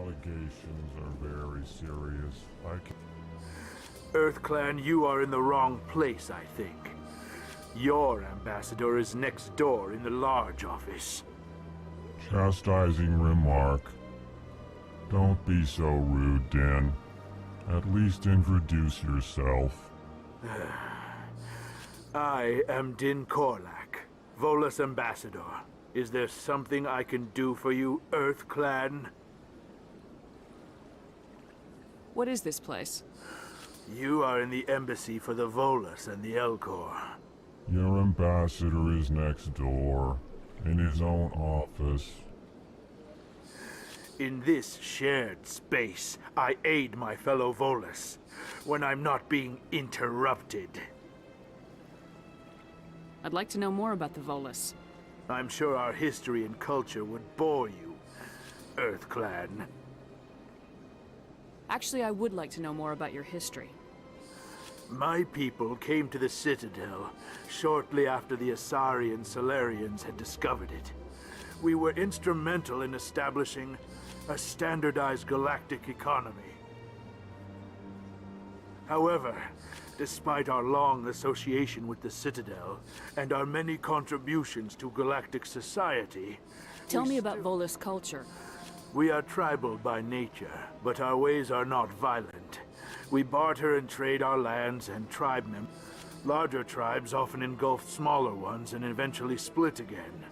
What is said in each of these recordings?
allegations are very serious. EarthClan, you are in the wrong place, I think. Your ambassador is next door in the large office. Chastising remark. Don't be so rude, Din. At least introduce yourself. I am Din Korlak, Volus ambassador. Is there something I can do for you, EarthClan? What is this place? You are in the embassy for the Volus and the Elcor. Your ambassador is next door, in his own office. In this shared space, I aid my fellow Volus when I'm not being interrupted. I'd like to know more about the Volus. I'm sure our history and culture would bore you, EarthClan. Actually, I would like to know more about your history. My people came to the Citadel shortly after the Asari and Solarians had discovered it. We were instrumental in establishing a standardized galactic economy. However, despite our long association with the Citadel and our many contributions to galactic society... Tell me about Volus culture. We are tribal by nature, but our ways are not violent. We barter and trade our lands and tribe members. Larger tribes often engulf smaller ones and eventually split again.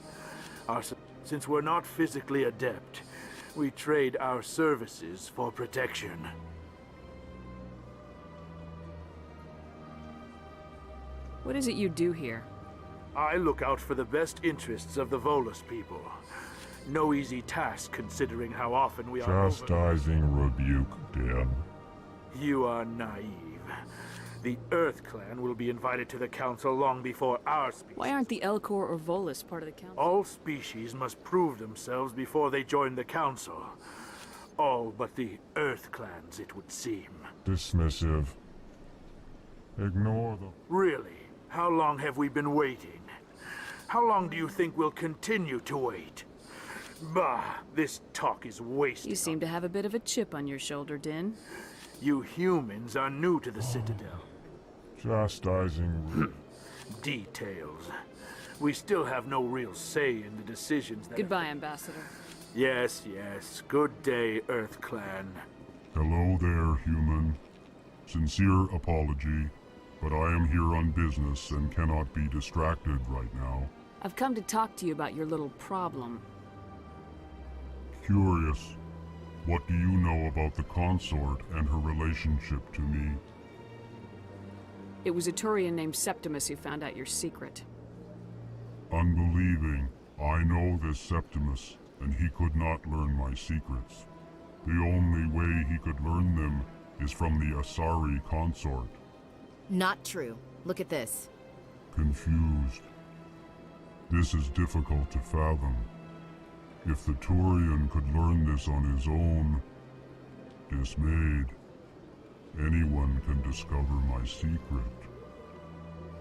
Since we're not physically adept, we trade our services for protection. What is it you do here? I look out for the best interests of the Volus people. No easy task considering how often we are Chastising rebuke, Din. You are naive. The EarthClan will be invited to the Council long before our species. Why aren't the Elcor or Volus part of the Council? All species must prove themselves before they join the Council. All but the EarthClans, it would seem. Dismissive. Ignore them. Really? How long have we been waiting? How long do you think we'll continue to wait? Bah, this talk is wasted. You seem to have a bit of a chip on your shoulder, Din. You humans are new to the Citadel. Chastising Details. We still have no real say in the decisions that... Goodbye, Ambassador. Yes, yes. Good day, EarthClan. Hello there, human. Sincere apology, but I am here on business and cannot be distracted right now. I've come to talk to you about your little problem. Curious. What do you know about the consort and her relationship to me? It was a Turian named Septimus who found out your secret. Unbelieving. I know this Septimus, and he could not learn my secrets. The only way he could learn them is from the Asari consort. Not true. Look at this. Confused. This is difficult to fathom. If the Turian could learn this on his own, dismayed, anyone can discover my secret.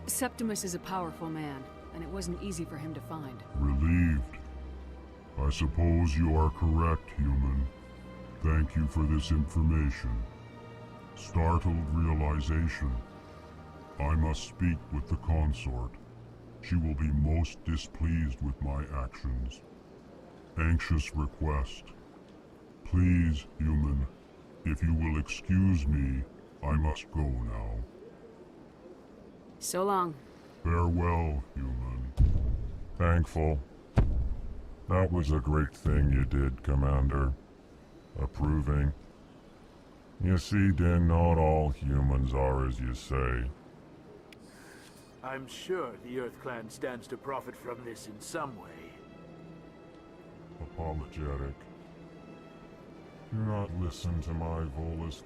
Septimus is a powerful man, and it wasn't easy for him to find. Relieved. I suppose you are correct, human. Thank you for this information. Startled realization. I must speak with the consort. She will be most displeased with my actions. Anxious request. Please, human, if you will excuse me, I must go now. So long. Farewell, human. Thankful. That was a great thing you did, Commander. Approving. You see, Din, not all humans are as you say. I'm sure the EarthClan stands to profit from this in some way. Apologetic. Do not listen to my Volus.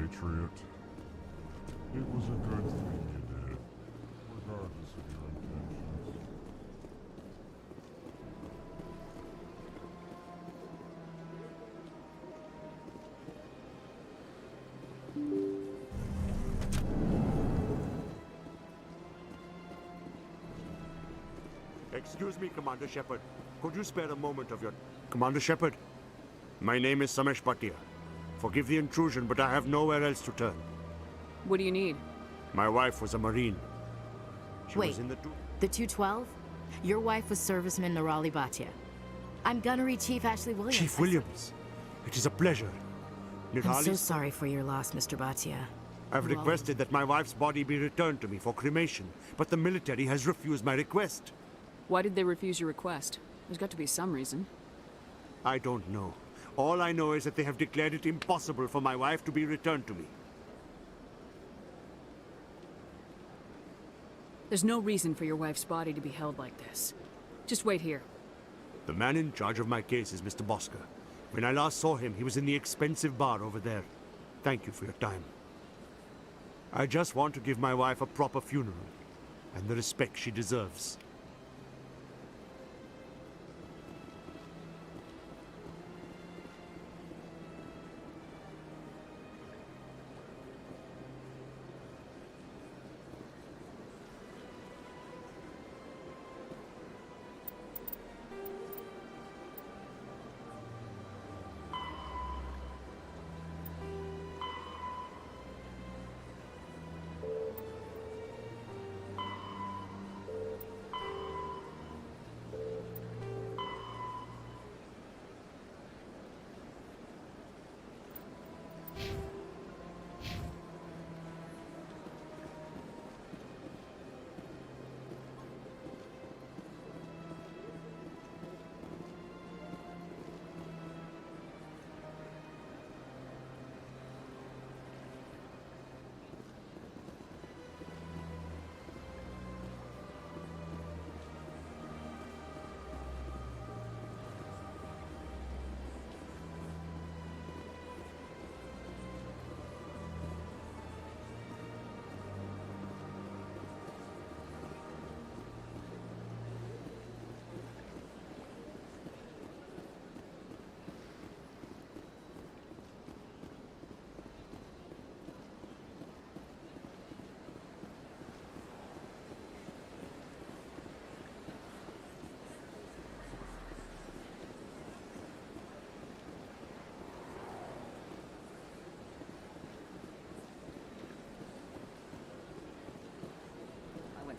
Patriot. It was a good thing you did, regardless of your intentions. Excuse me, Commander Shepard. Could you spare a moment of your... Commander Shepard? My name is Samesh Bhatia. Forgive the intrusion, but I have nowhere else to turn. What do you need? My wife was a Marine. She Wait, was in the... the 212? Your wife was Serviceman Nirali Bhatia. I'm Gunnery Chief Ashley Williams. Chief Williams, it is a pleasure. I'm so Nirali's... sorry for your loss, Mr. Bhatia. I've You requested that my wife's body be returned to me for cremation, but the military has refused my request. Why did they refuse your request? There's got to be some reason. I don't know. All I know is that they have declared it impossible for my wife to be returned to me. There's no reason for your wife's body to be held like this. Just wait here. The man in charge of my case is Mr. Bosker. When I last saw him, he was in the expensive bar over there. Thank you for your time. I just want to give my wife a proper funeral, and the respect she deserves.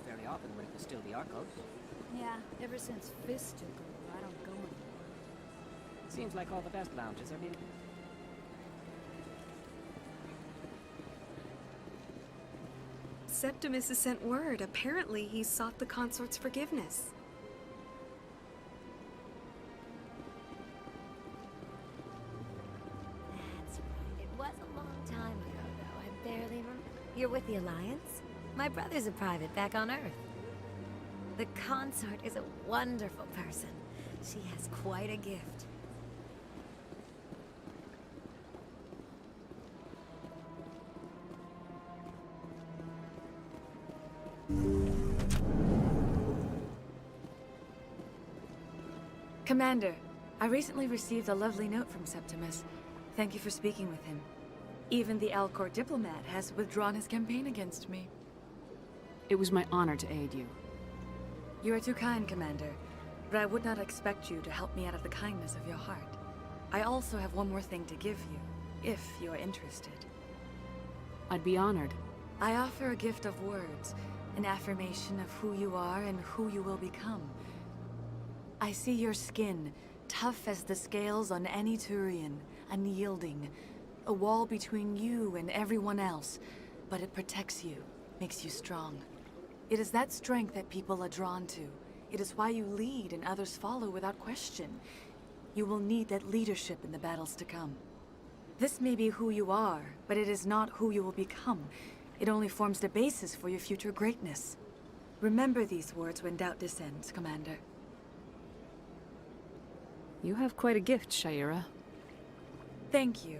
Fairly often when it was still the Arcos. Yeah, ever since Fist took over, I don't go anymore. Seems like all the best lounges are being... Septimus has sent word. Apparently, he sought the consort's forgiveness. That's right. It was a long time ago, though. I barely remember. You're with the Alliance? My brother's a private back on Earth. The consort is a wonderful person. She has quite a gift. Commander, I recently received a lovely note from Septimus. Thank you for speaking with him. Even the Alcor diplomat has withdrawn his campaign against me. It was my honor to aid you. You are too kind, Commander, but I would not expect you to help me out of the kindness of your heart. I also have one more thing to give you, if you are interested. I'd be honored. I offer a gift of words, an affirmation of who you are and who you will become. I see your skin, tough as the scales on any Turian, unyielding, a wall between you and everyone else, but it protects you, makes you strong. It is that strength that people are drawn to. It is why you lead and others follow without question. You will need that leadership in the battles to come. This may be who you are, but it is not who you will become. It only forms the basis for your future greatness. Remember these words when doubt descends, Commander. You have quite a gift, Shaira. Thank you.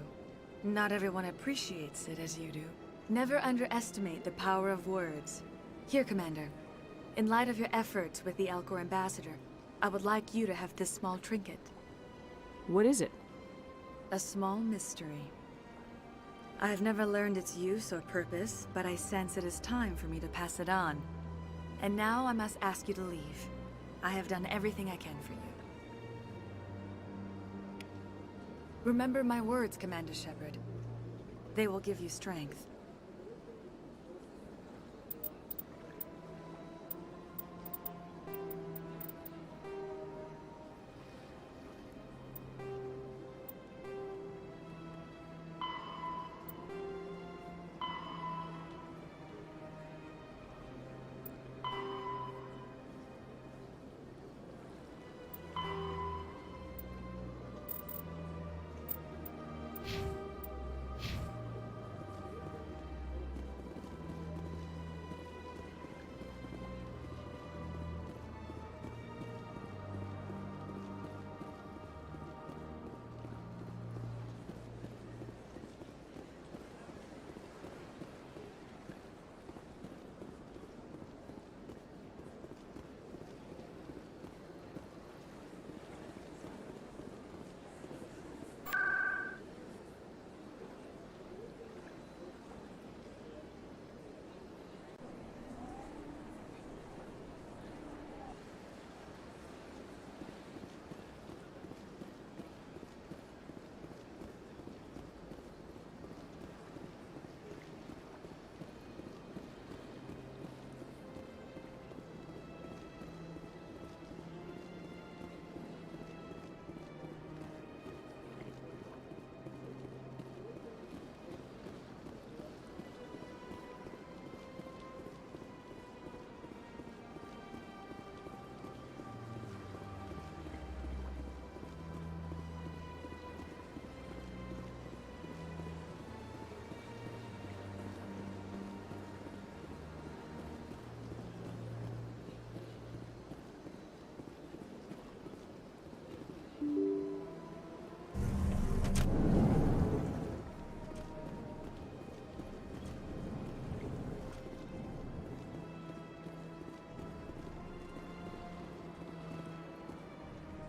Not everyone appreciates it as you do. Never underestimate the power of words. Here, Commander. In light of your efforts with the Alcor ambassador, I would like you to have this small trinket. What is it? A small mystery. I have never learned its use or purpose, but I sense it is time for me to pass it on. And now I must ask you to leave. I have done everything I can for you. Remember my words, Commander Shepard. They will give you strength.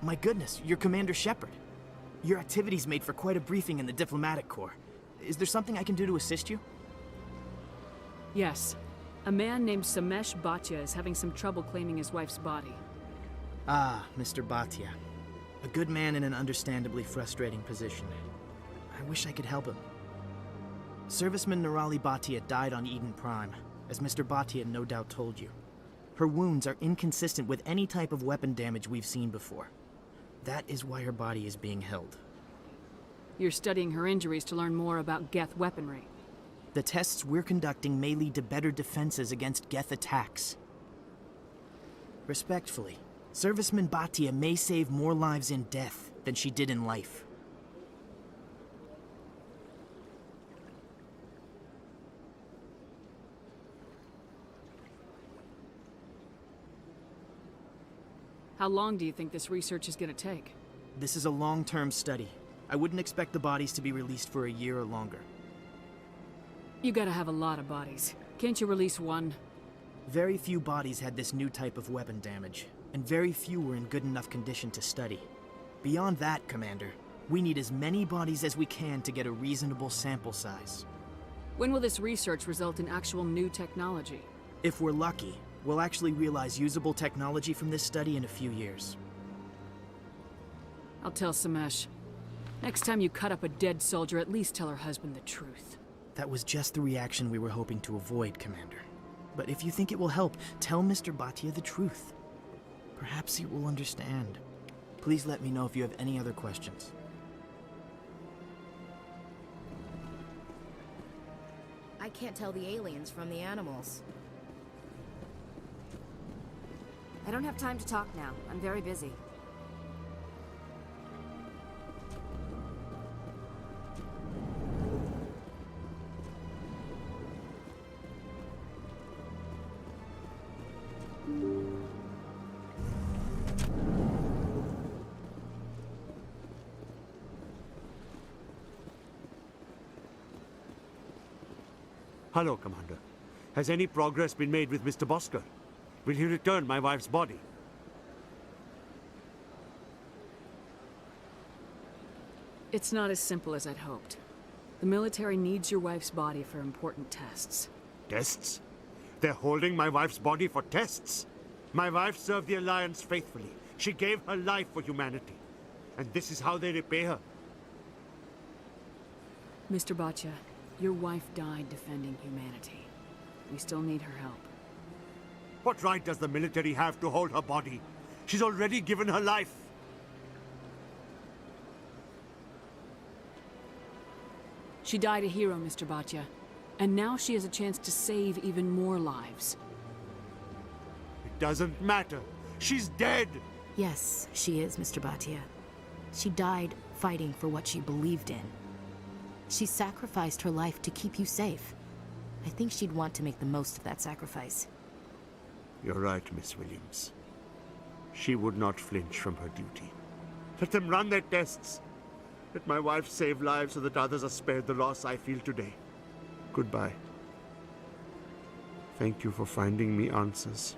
My goodness, you're Commander Shepard. Your activities made for quite a briefing in the Diplomatic Corps. Is there something I can do to assist you? Yes. A man named Samesh Bhatia is having some trouble claiming his wife's body. Ah, Mr. Bhatia. A good man in an understandably frustrating position. I wish I could help him. Serviceman Nirali Bhatia died on Eden Prime, as Mr. Bhatia no doubt told you. Her wounds are inconsistent with any type of weapon damage we've seen before. That is why her body is being held. You're studying her injuries to learn more about Geth weaponry. The tests we're conducting may lead to better defenses against Geth attacks. Respectfully, Serviceman Bhatia may save more lives in death than she did in life. How long do you think this research is going to take? This is a long-term study. I wouldn't expect the bodies to be released for a year or longer. You gotta have a lot of bodies. Can't you release one? Very few bodies had this new type of weapon damage, and very few were in good enough condition to study. Beyond that, Commander, we need as many bodies as we can to get a reasonable sample size. When will this research result in actual new technology? If we're lucky, we'll actually realize usable technology from this study in a few years. I'll tell Samesh. Next time you cut up a dead soldier, at least tell her husband the truth. That was just the reaction we were hoping to avoid, Commander. But if you think it will help, tell Mr. Bhatia the truth. Perhaps he will understand. Please let me know if you have any other questions. I can't tell the aliens from the animals. I don't have time to talk now. I'm very busy. Hello, Commander. Has any progress been made with Mr. Bosker? Will he return my wife's body? It's not as simple as I'd hoped. The military needs your wife's body for important tests. Tests? They're holding my wife's body for tests? My wife served the Alliance faithfully. She gave her life for humanity. And this is how they repay her. Mr. Bhatia, your wife died defending humanity. We still need her help. What right does the military have to hold her body? She's already given her life. She died a hero, Mr. Bhatia. And now she has a chance to save even more lives. It doesn't matter. She's dead. Yes, she is, Mr. Bhatia. She died fighting for what she believed in. She sacrificed her life to keep you safe. I think she'd want to make the most of that sacrifice. You're right, Miss Williams. She would not flinch from her duty. Let them run their tests. Let my wife save lives so that others are spared the loss I feel today. Goodbye. Thank you for finding me answers.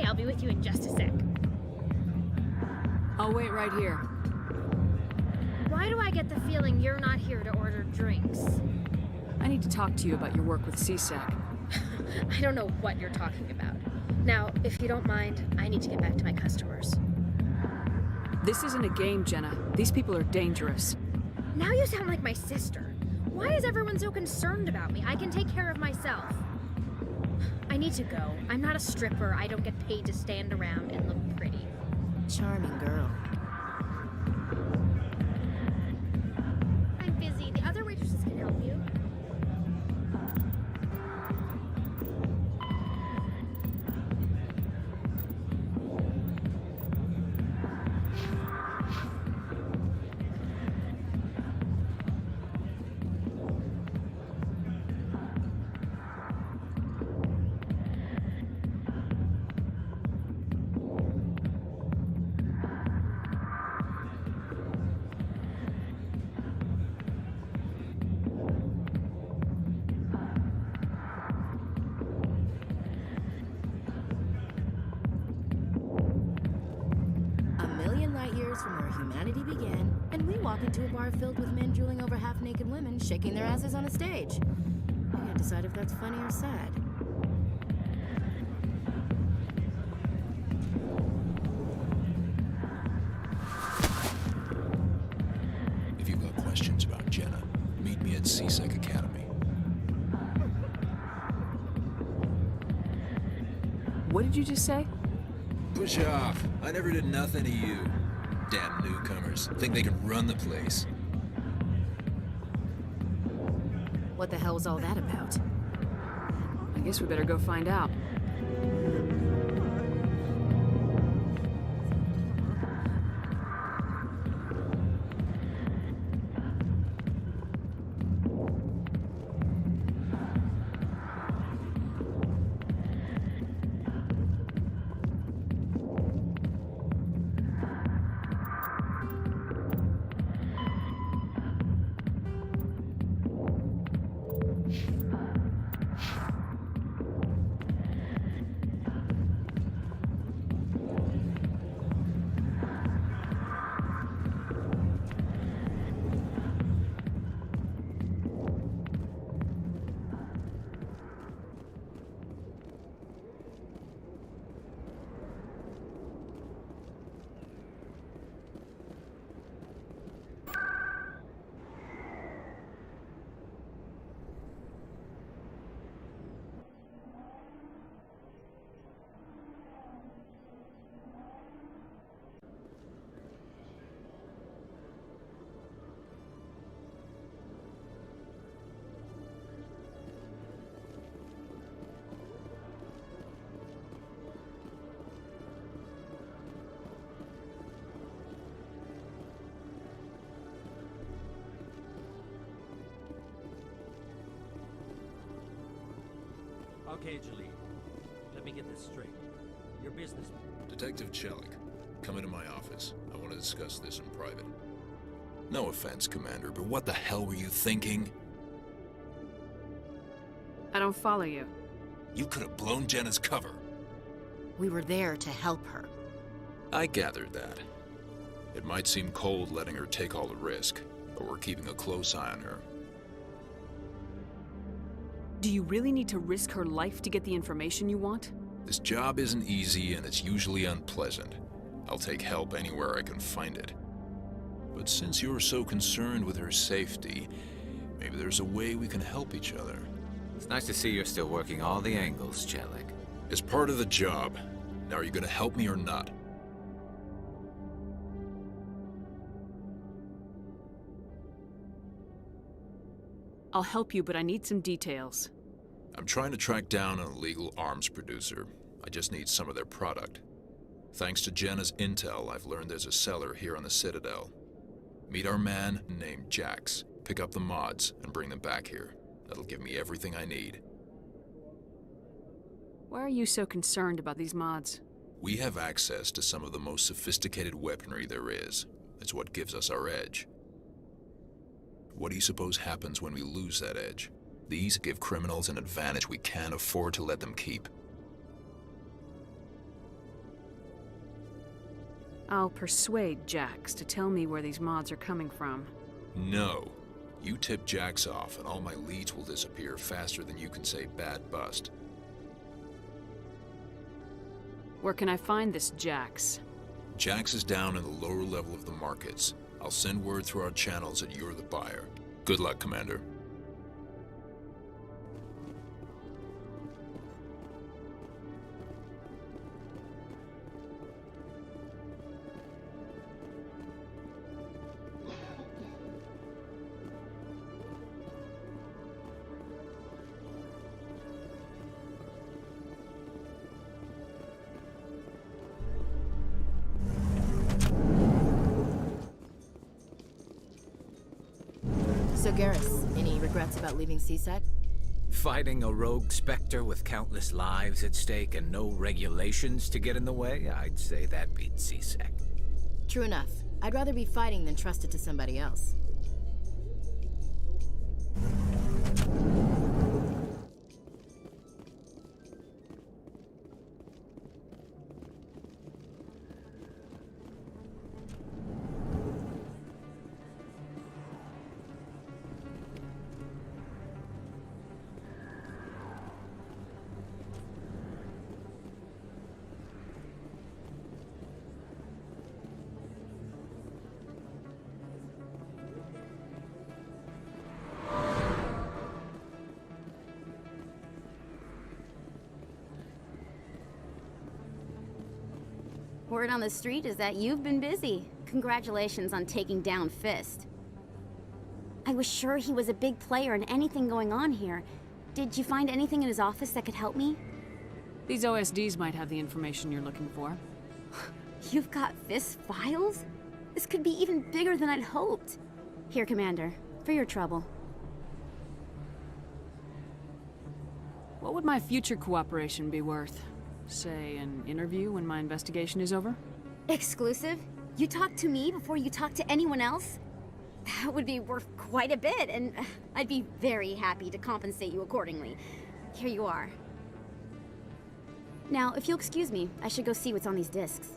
I'll be with you in just a sec. I'll wait right here. Why do I get the feeling you're not here to order drinks? I need to talk to you about your work with CSAC. I don't know what you're talking about. Now, if you don't mind, I need to get back to my customers. This isn't a game, Jenna. These people are dangerous. Now you sound like my sister. Why is everyone so concerned about me? I can take care of myself. I need to go. I'm not a stripper. I don't get paid to stand around and look pretty. Charming girl. I'm busy. The other waitresses can help you. years from where humanity began, and we walk into a bar filled with men drooling over half-naked women shaking their asses on a stage. I can't decide if that's funny or sad. If you've got questions about Jenna, meet me at CSEC Academy. What did you just say? Push off. I never did nothing to you. Damn newcomers. Think they can run the place. What the hell was all that about? I guess we better go find out. Okay, Julie. Let me get this straight. Your business... Detective Chelik, come into my office. I want to discuss this in private. No offense, Commander, but what the hell were you thinking? I don't follow you. You could have blown Jenna's cover. We were there to help her. I gathered that. It might seem cold letting her take all the risk, but we're keeping a close eye on her. Do you really need to risk her life to get the information you want? This job isn't easy and it's usually unpleasant. I'll take help anywhere I can find it. But since you're so concerned with her safety, maybe there's a way we can help each other. It's nice to see you're still working all the angles, Chelik. It's part of the job. Now are you gonna help me or not? I'll help you, but I need some details. I'm trying to track down an illegal arms producer. I just need some of their product. Thanks to Jenna's intel, I've learned there's a seller here on the Citadel. Meet our man named Jax. Pick up the mods and bring them back here. That'll give me everything I need. Why are you so concerned about these mods? We have access to some of the most sophisticated weaponry there is. It's what gives us our edge. What do you suppose happens when we lose that edge? These give criminals an advantage we can't afford to let them keep. I'll persuade Jax to tell me where these mods are coming from. No. You tip Jax off and all my leads will disappear faster than you can say bad bust. Where can I find this Jax? Jax is down in the lower level of the markets. I'll send word through our channels that you're the buyer. Good luck, Commander. So Garrus, any regrets about leaving CSEC? Fighting a rogue Spectre with countless lives at stake and no regulations to get in the way? I'd say that beats CSEC. True enough. I'd rather be fighting than trust it to somebody else. Word on the street is that you've been busy. Congratulations on taking down Fist. I was sure he was a big player in anything going on here. Did you find anything in his office that could help me? These OSDs might have the information you're looking for. You've got Fist's files? This could be even bigger than I'd hoped. Here, Commander, for your trouble. What would my future cooperation be worth? Say, an interview when my investigation is over? Exclusive? You talk to me before you talk to anyone else? That would be worth quite a bit, and I'd be very happy to compensate you accordingly. Here you are. Now, if you'll excuse me, I should go see what's on these discs.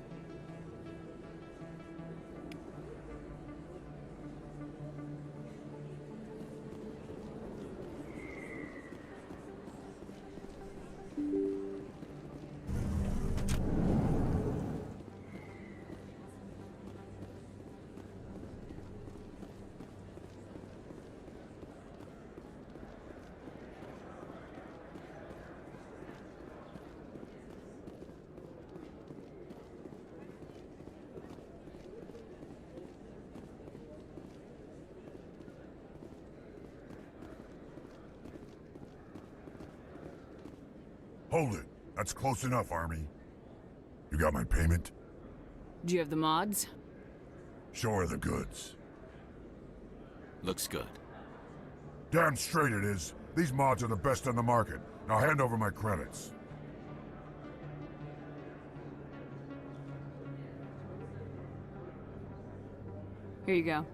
Hold it. That's close enough, Army. You got my payment? Do you have the mods? Show her the goods. Looks good. Damn straight it is. These mods are the best on the market. Now hand over my credits. Here you go.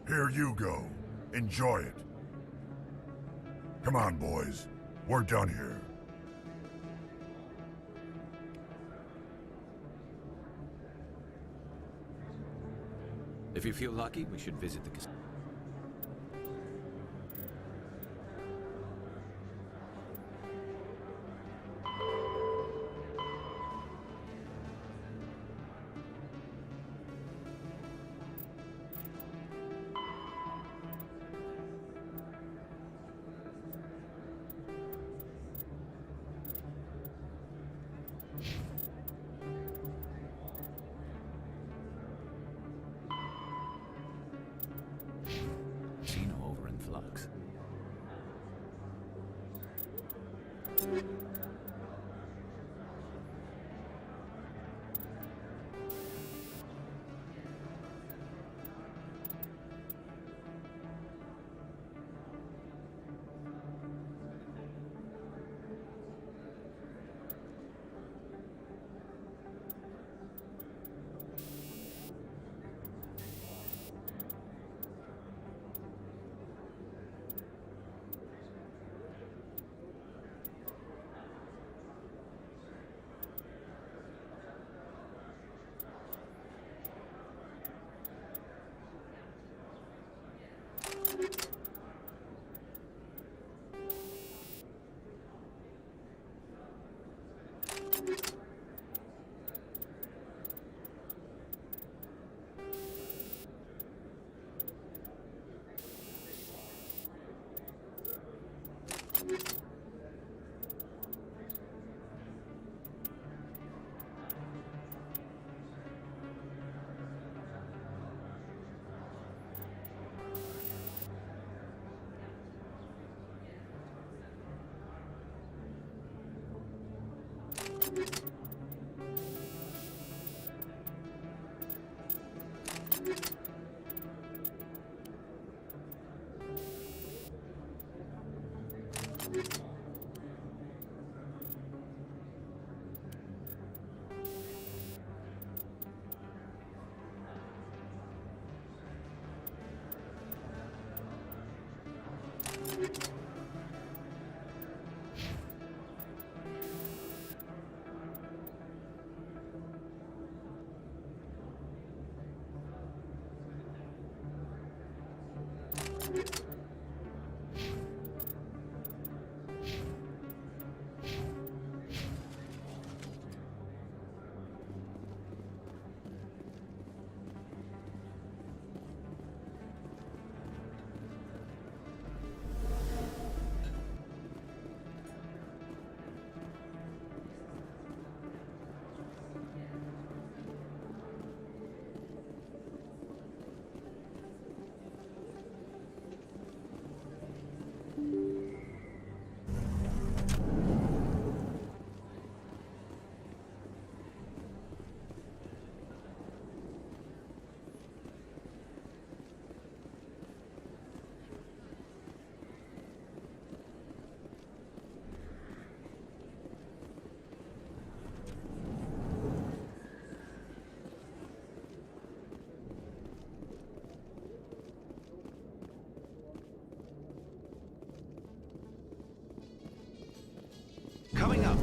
Here you go. Enjoy it. Come on, boys. We're done here. If you feel lucky, we should visit the casino. Over in flux.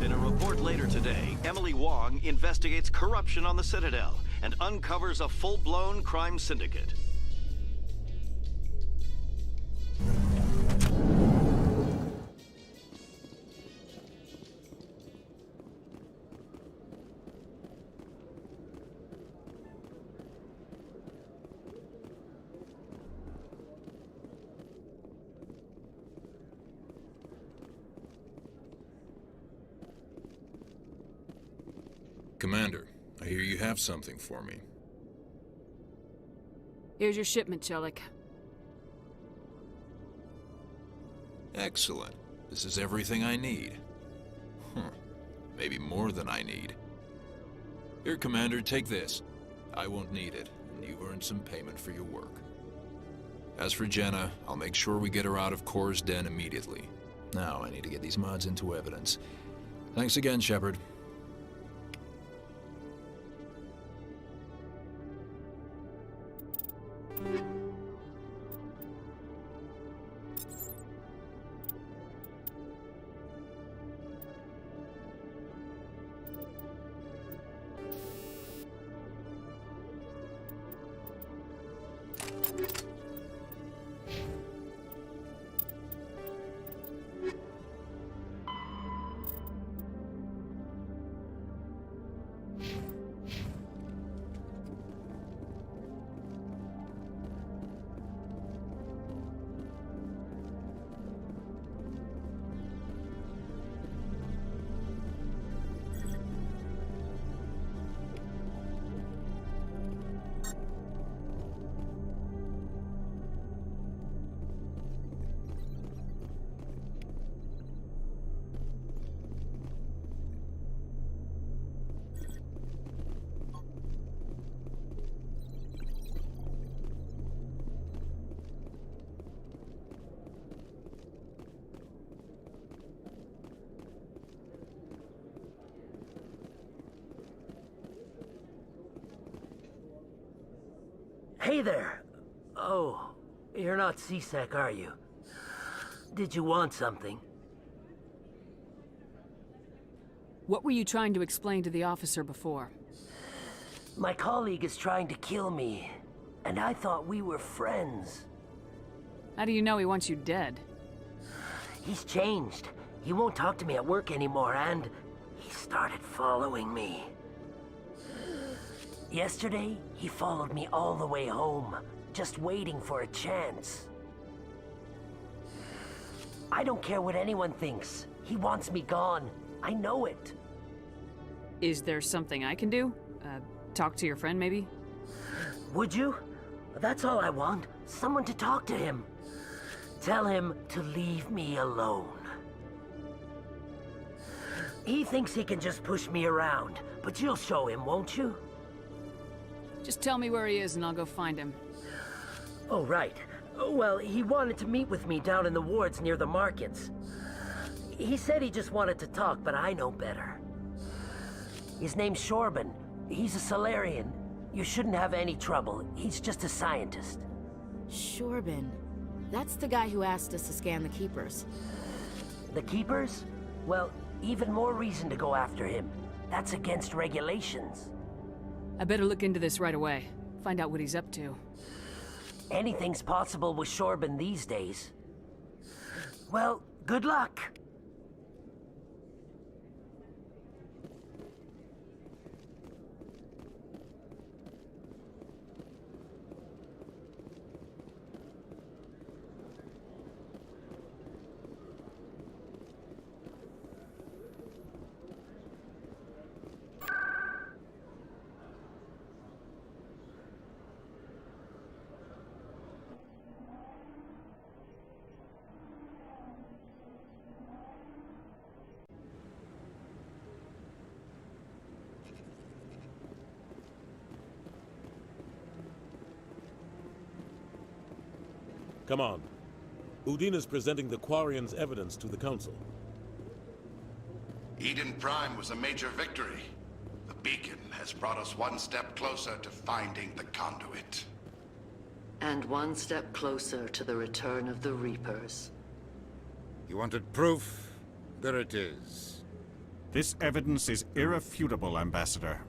In a report later today, Emily Wong investigates corruption on the Citadel and uncovers a full-blown crime syndicate. Commander, I hear you have something for me. Here's your shipment, Chelik. Excellent. This is everything I need. Maybe more than I need. Here, Commander, take this. I won't need it, and you've earned some payment for your work. As for Jenna, I'll make sure we get her out of Kor's den immediately. Now, I need to get these mods into evidence. Thanks again, Shepard. Hey there! Oh, you're not C-Sec, are you? Did you want something? What were you trying to explain to the officer before? My colleague is trying to kill me, and I thought we were friends. How do you know he wants you dead? He's changed. He won't talk to me at work anymore, and he started following me. Yesterday, he followed me all the way home, just waiting for a chance. I don't care what anyone thinks. He wants me gone. I know it. Is there something I can do? Talk to your friend, maybe? Would you? That's all I want. Someone to talk to him. Tell him to leave me alone. He thinks he can just push me around, but you'll show him, won't you? Just tell me where he is and I'll go find him. Oh, right. Well, he wanted to meet with me down in the wards near the markets. He said he just wanted to talk, but I know better. His name's Shorban. He's a Solarian. You shouldn't have any trouble. He's just a scientist. Shorban. That's the guy who asked us to scan the Keepers. The Keepers? Well, even more reason to go after him. That's against regulations. I better look into this right away. Find out what he's up to. Anything's possible with Shorban these days. Well, good luck. Come on. Udine is presenting the Quarian's evidence to the Council. Eden Prime was a major victory. The beacon has brought us one step closer to finding the conduit. And one step closer to the return of the Reapers. You wanted proof? There it is. This evidence is irrefutable, Ambassador.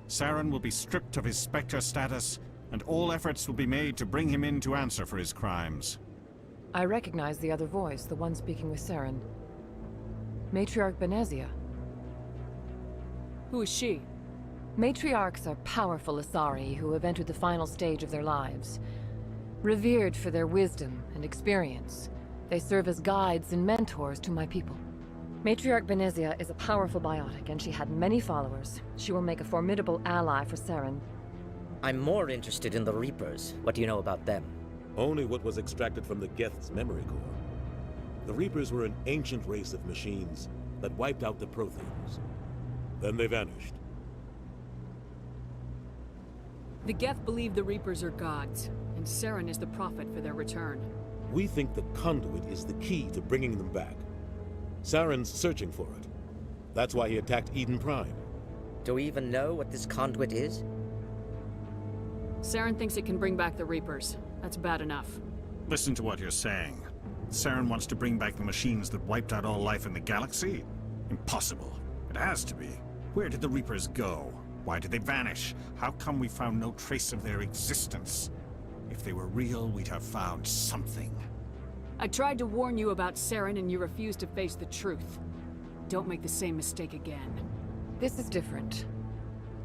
Saren will be stripped of his Spectre status, and all efforts will be made to bring him in to answer for his crimes. I recognize the other voice, the one speaking with Saren. Matriarch Benezia. Who is she? Matriarchs are powerful Asari who have entered the final stage of their lives. Revered for their wisdom and experience, they serve as guides and mentors to my people. Matriarch Benezia is a powerful biotic, and she had many followers. She will make a formidable ally for Saren. I'm more interested in the Reapers. What do you know about them? Only what was extracted from the Geth's memory core. The Reapers were an ancient race of machines that wiped out the Protheans. Then they vanished. The Geth believe the Reapers are gods, and Saren is the prophet for their return. We think the conduit is the key to bringing them back. Saren's searching for it. That's why he attacked Eden Prime. Do we even know what this conduit is? Saren thinks it can bring back the Reapers. That's bad enough. Listen to what you're saying. Saren wants to bring back the machines that wiped out all life in the galaxy? Impossible. It has to be. Where did the Reapers go? Why did they vanish? How come we found no trace of their existence? If they were real, we'd have found something. I tried to warn you about Saren and you refused to face the truth. Don't make the same mistake again. This is different.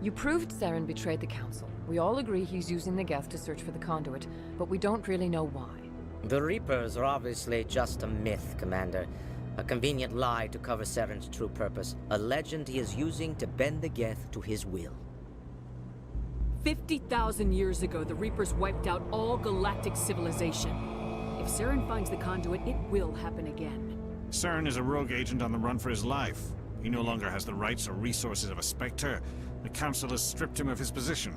You proved Saren betrayed the Council. We all agree he's using the Geth to search for the conduit, but we don't really know why. The Reapers are obviously just a myth, Commander. A convenient lie to cover Saren's true purpose. A legend he is using to bend the Geth to his will. 50,000 years ago, the Reapers wiped out all galactic civilization. If Saren finds the conduit, it will happen again. Saren is a rogue agent on the run for his life. He no longer has the rights or resources of a Spectre. The Council has stripped him of his position.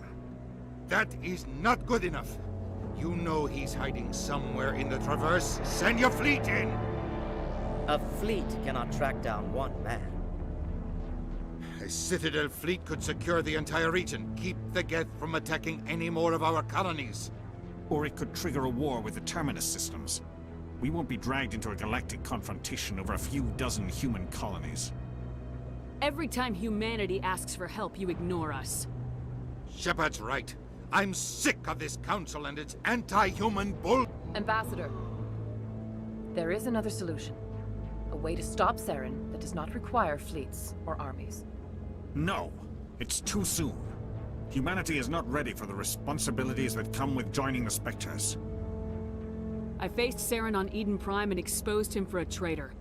That is not good enough. You know he's hiding somewhere in the Traverse. Send your fleet in! A fleet cannot track down one man. A Citadel fleet could secure the entire region, keep the Geth from attacking any more of our colonies. Or it could trigger a war with the Terminus systems. We won't be dragged into a galactic confrontation over a few dozen human colonies. Every time humanity asks for help, you ignore us. Shepard's right. I'm sick of this council and its anti-human bull... Ambassador, there is another solution. A way to stop Saren that does not require fleets or armies. No, it's too soon. Humanity is not ready for the responsibilities that come with joining the Spectres. I faced Saren on Eden Prime and exposed him for a traitor.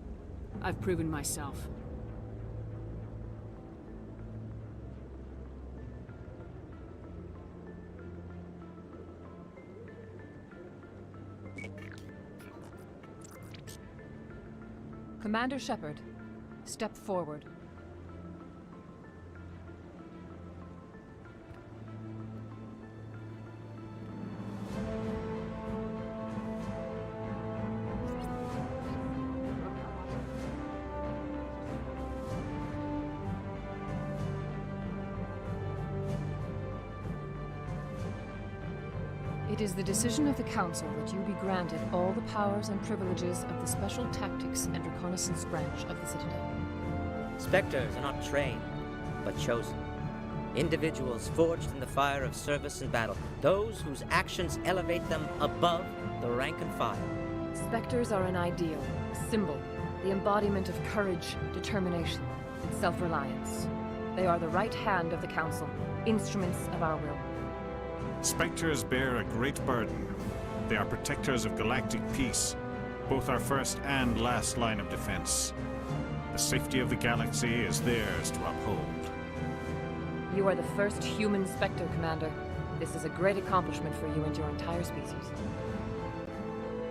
I've proven myself. Commander Shepard, step forward. It is the decision of the Council that you be granted all the powers and privileges of the Special Tactics and Reconnaissance branch of the Citadel. Spectres are not trained, but chosen. Individuals forged in the fire of service and battle. Those whose actions elevate them above the rank and file. Spectres are an ideal, a symbol, the embodiment of courage, determination, and self-reliance. They are the right hand of the Council, instruments of our will. Spectres bear a great burden. They are protectors of galactic peace, both our first and last line of defense. The safety of the galaxy is theirs to uphold. You are the first human Spectre, Commander. This is a great accomplishment for you and your entire species.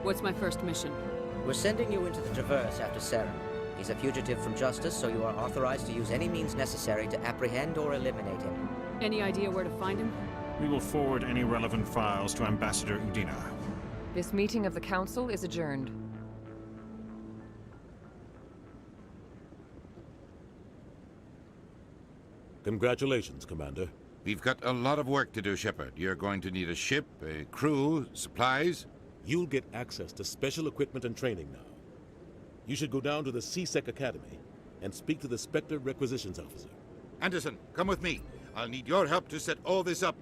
What's my first mission? We're sending you into the Traverse after Saren. He's a fugitive from justice, so you are authorized to use any means necessary to apprehend or eliminate him. Any idea where to find him? We will forward any relevant files to Ambassador Udina. This meeting of the Council is adjourned. Congratulations, Commander. We've got a lot of work to do, Shepard. You're going to need a ship, a crew, supplies. You'll get access to special equipment and training now. You should go down to the C-Sec Academy and speak to the Spectre Requisitions Officer. Anderson, come with me. I'll need your help to set all this up.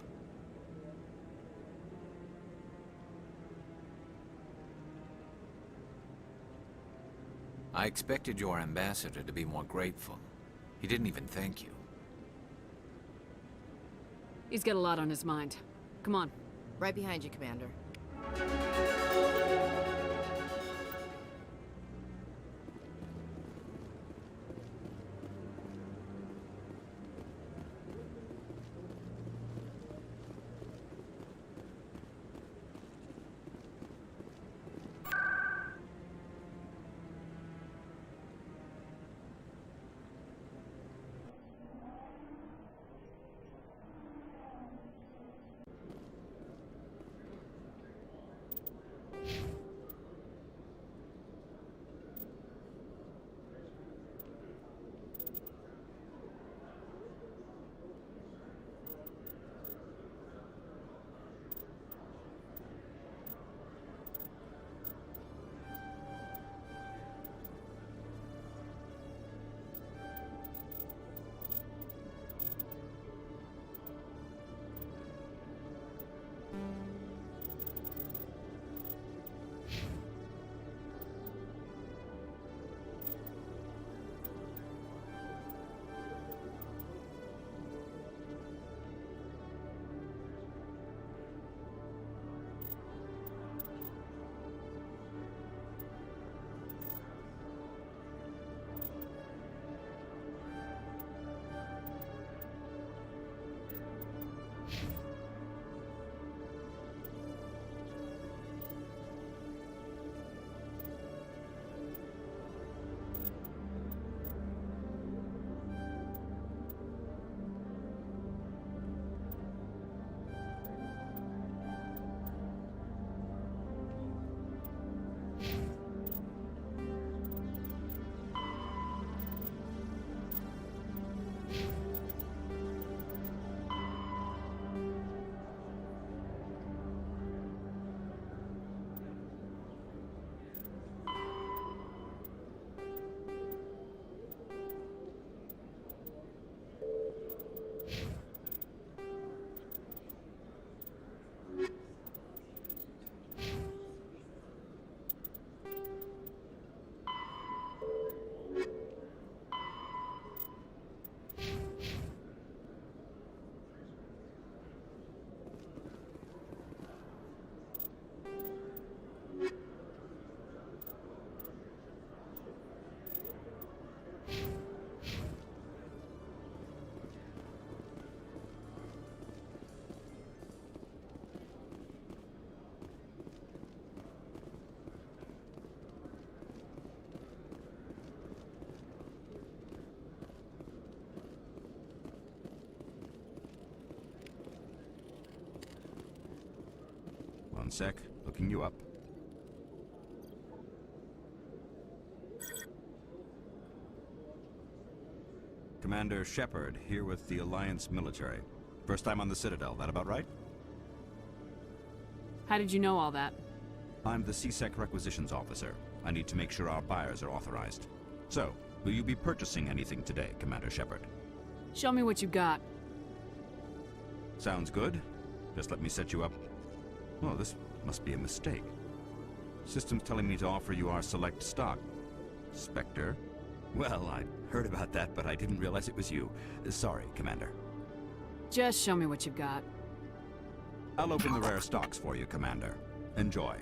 I expected your ambassador to be more grateful. He didn't even thank you. He's got a lot on his mind. Come on. Right behind you, Commander. One sec, looking you up. Commander Shepard, here with the Alliance military. First time on the Citadel, that about right? How did you know all that? I'm the CSEC Requisitions Officer. I need to make sure our buyers are authorized. So, will you be purchasing anything today, Commander Shepard? Show me what you got. Sounds good. Just let me set you up. Oh, this must be a mistake. System's telling me to offer you our select stock. Spectre? Well, I heard about that, but I didn't realize it was you. Sorry, Commander. Just show me what you've got. I'll open the rare stocks for you, Commander. Enjoy.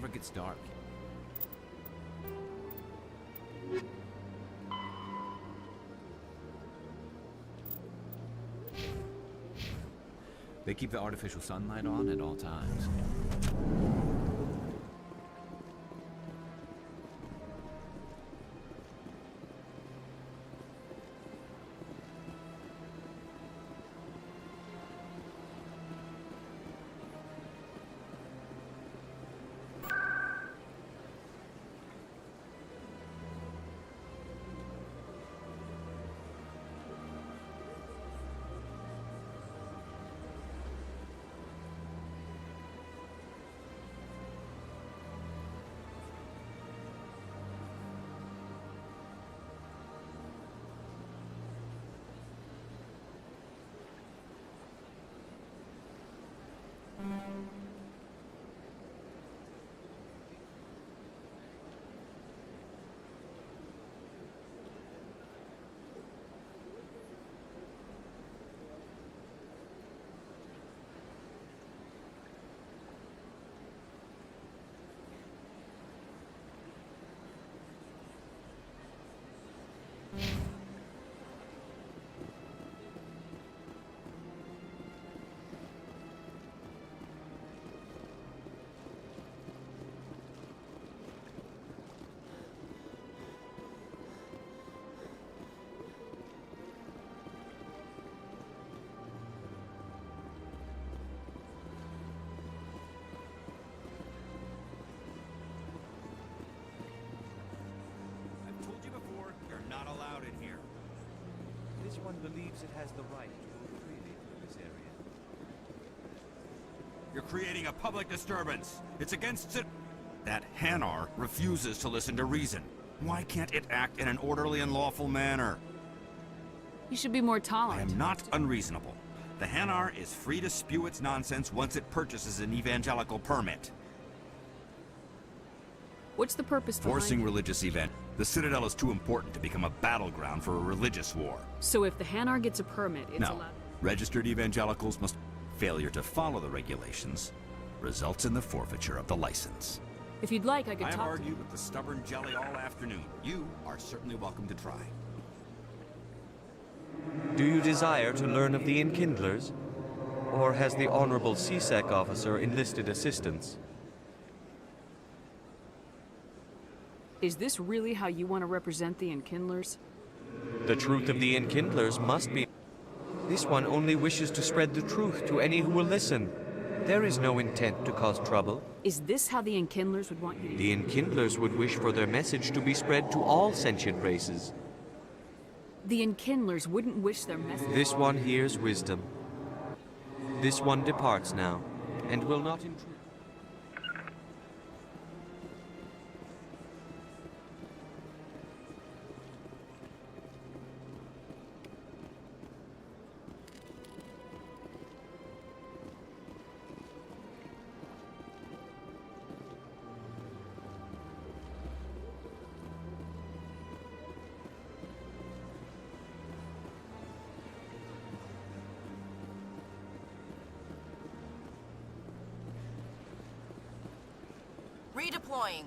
ever gets dark. They keep the artificial sunlight on at all times. Not allowed in here. This one believes it has the right to move freely through this area. You're creating a public disturbance. It's against it. That Hanar refuses to listen to reason. Why can't it act in an orderly and lawful manner? You should be more tolerant. I am not unreasonable. The Hanar is free to spew its nonsense once it purchases an evangelical permit. What's the purpose behind Forcing it? religious event. The Citadel is too important to become a battleground for a religious war. So if the Hanar gets a permit, it's No. allowed... Registered evangelicals must... Failure to follow the regulations results in the forfeiture of the license. If you'd like, I could I've talk argued with the stubborn jelly all afternoon. You are certainly welcome to try. Do you desire to learn of the Enkindlers? Or has the Honorable CSEC officer enlisted assistance? Is this really how you want to represent the Enkindlers? The truth of the Enkindlers must be... This one only wishes to spread the truth to any who will listen. There is no intent to cause trouble. Is this how the Enkindlers would want you to... The Enkindlers would wish for their message to be spread to all sentient races. The Enkindlers wouldn't wish their message... This one hears wisdom. This one departs now, and will not intrude. Redeploying.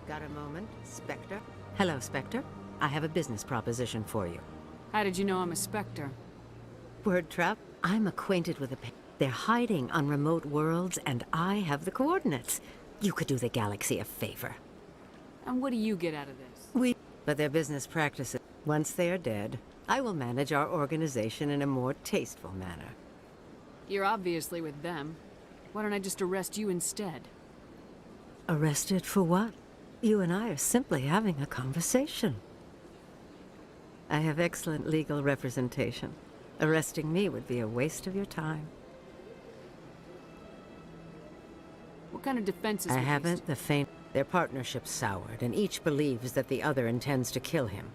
Got a moment, Spectre? Hello, Spectre. I have a business proposition for you. How did you know I'm a Spectre? Word trap? I'm acquainted with they're hiding on remote worlds, and I have the coordinates. You could do the galaxy a favor. And what do you get out of this? But their business practices, once they are dead, I will manage our organization in a more tasteful manner. You're obviously with them. Why don't I just arrest you instead? Arrested for what? You and I are simply having a conversation. I have excellent legal representation. Arresting me would be a waste of your time. What kind of defenses I would haven't the faint... Their partnership's soured, and each believes that the other intends to kill him.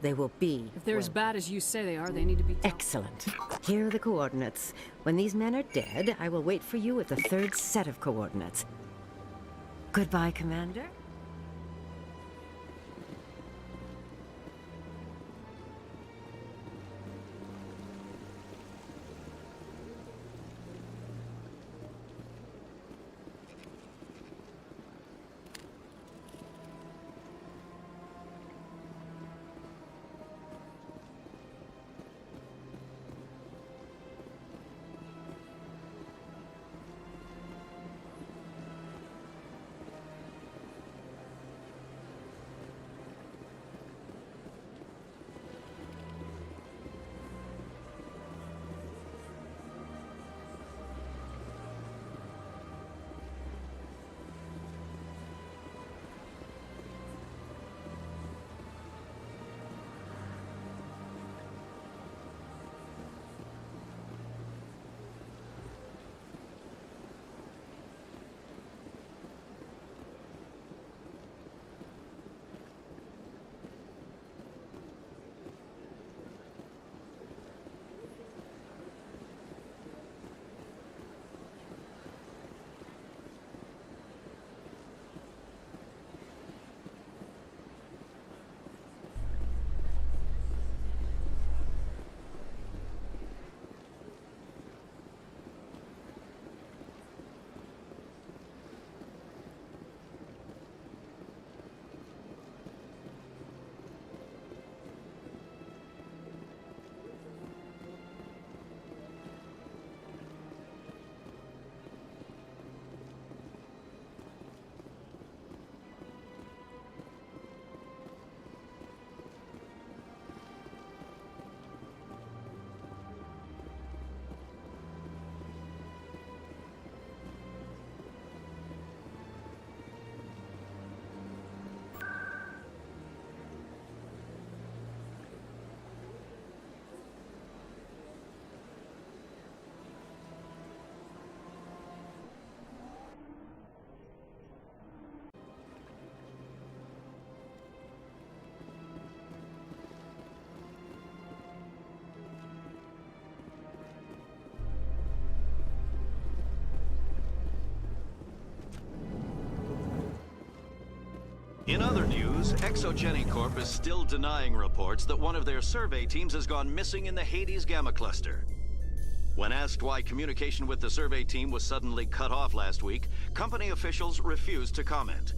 They will be... If they're as bad as you say they are, they need to be... Excellent. Here are the coordinates. When these men are dead, I will wait for you at the third set of coordinates. Goodbye, Commander. In other news, Exogeny Corp is still denying reports that one of their survey teams has gone missing in the Hades Gamma Cluster. When asked why communication with the survey team was suddenly cut off last week, company officials refused to comment.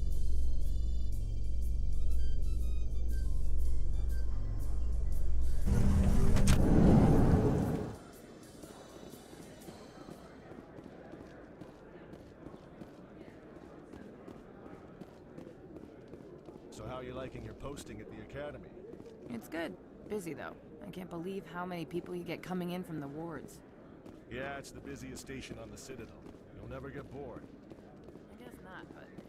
So how are you liking your posting at the Academy? It's good. Busy, though. I can't believe how many people you get coming in from the wards. Yeah, it's the busiest station on the Citadel. You'll never get bored. I guess not, but it's...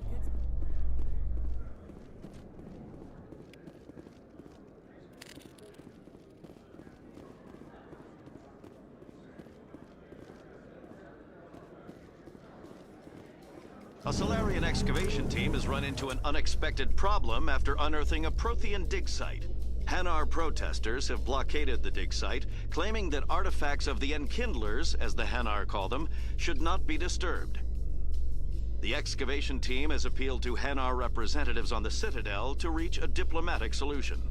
A Solarian excavation team has run into an unexpected problem after unearthing a Prothean dig site. Hanar protesters have blockaded the dig site, claiming that artifacts of the Enkindlers, as the Hanar call them, should not be disturbed. The excavation team has appealed to Hanar representatives on the Citadel to reach a diplomatic solution.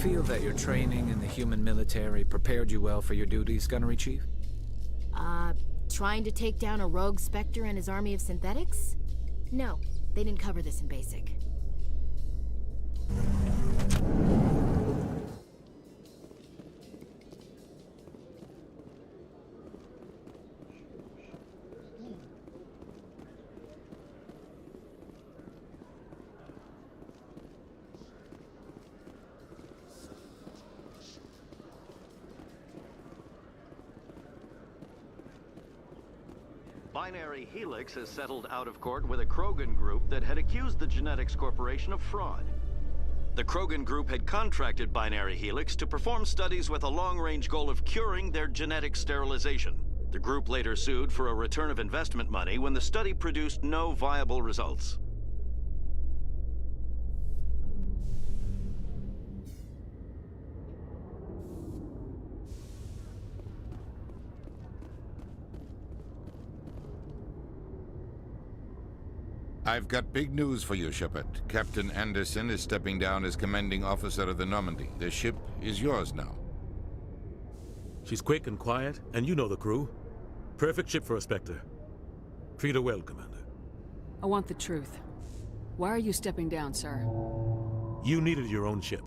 feel that your training in the human military prepared you well for your duties, Gunnery Chief? Trying to take down a rogue Spectre and his army of synthetics? No, they didn't cover this in basic. Binary Helix has settled out of court with a Krogan group that had accused the Genetics Corporation of fraud. The Krogan group had contracted Binary Helix to perform studies with a long-range goal of curing their genetic sterilization. The group later sued for a return of investment money when the study produced no viable results. I've got big news for you, Shepard. Captain Anderson is stepping down as commanding officer of the Normandy. The ship is yours now. She's quick and quiet, and you know the crew. Perfect ship for a Spectre. Treat her well, Commander. I want the truth. Why are you stepping down, sir? You needed your own ship.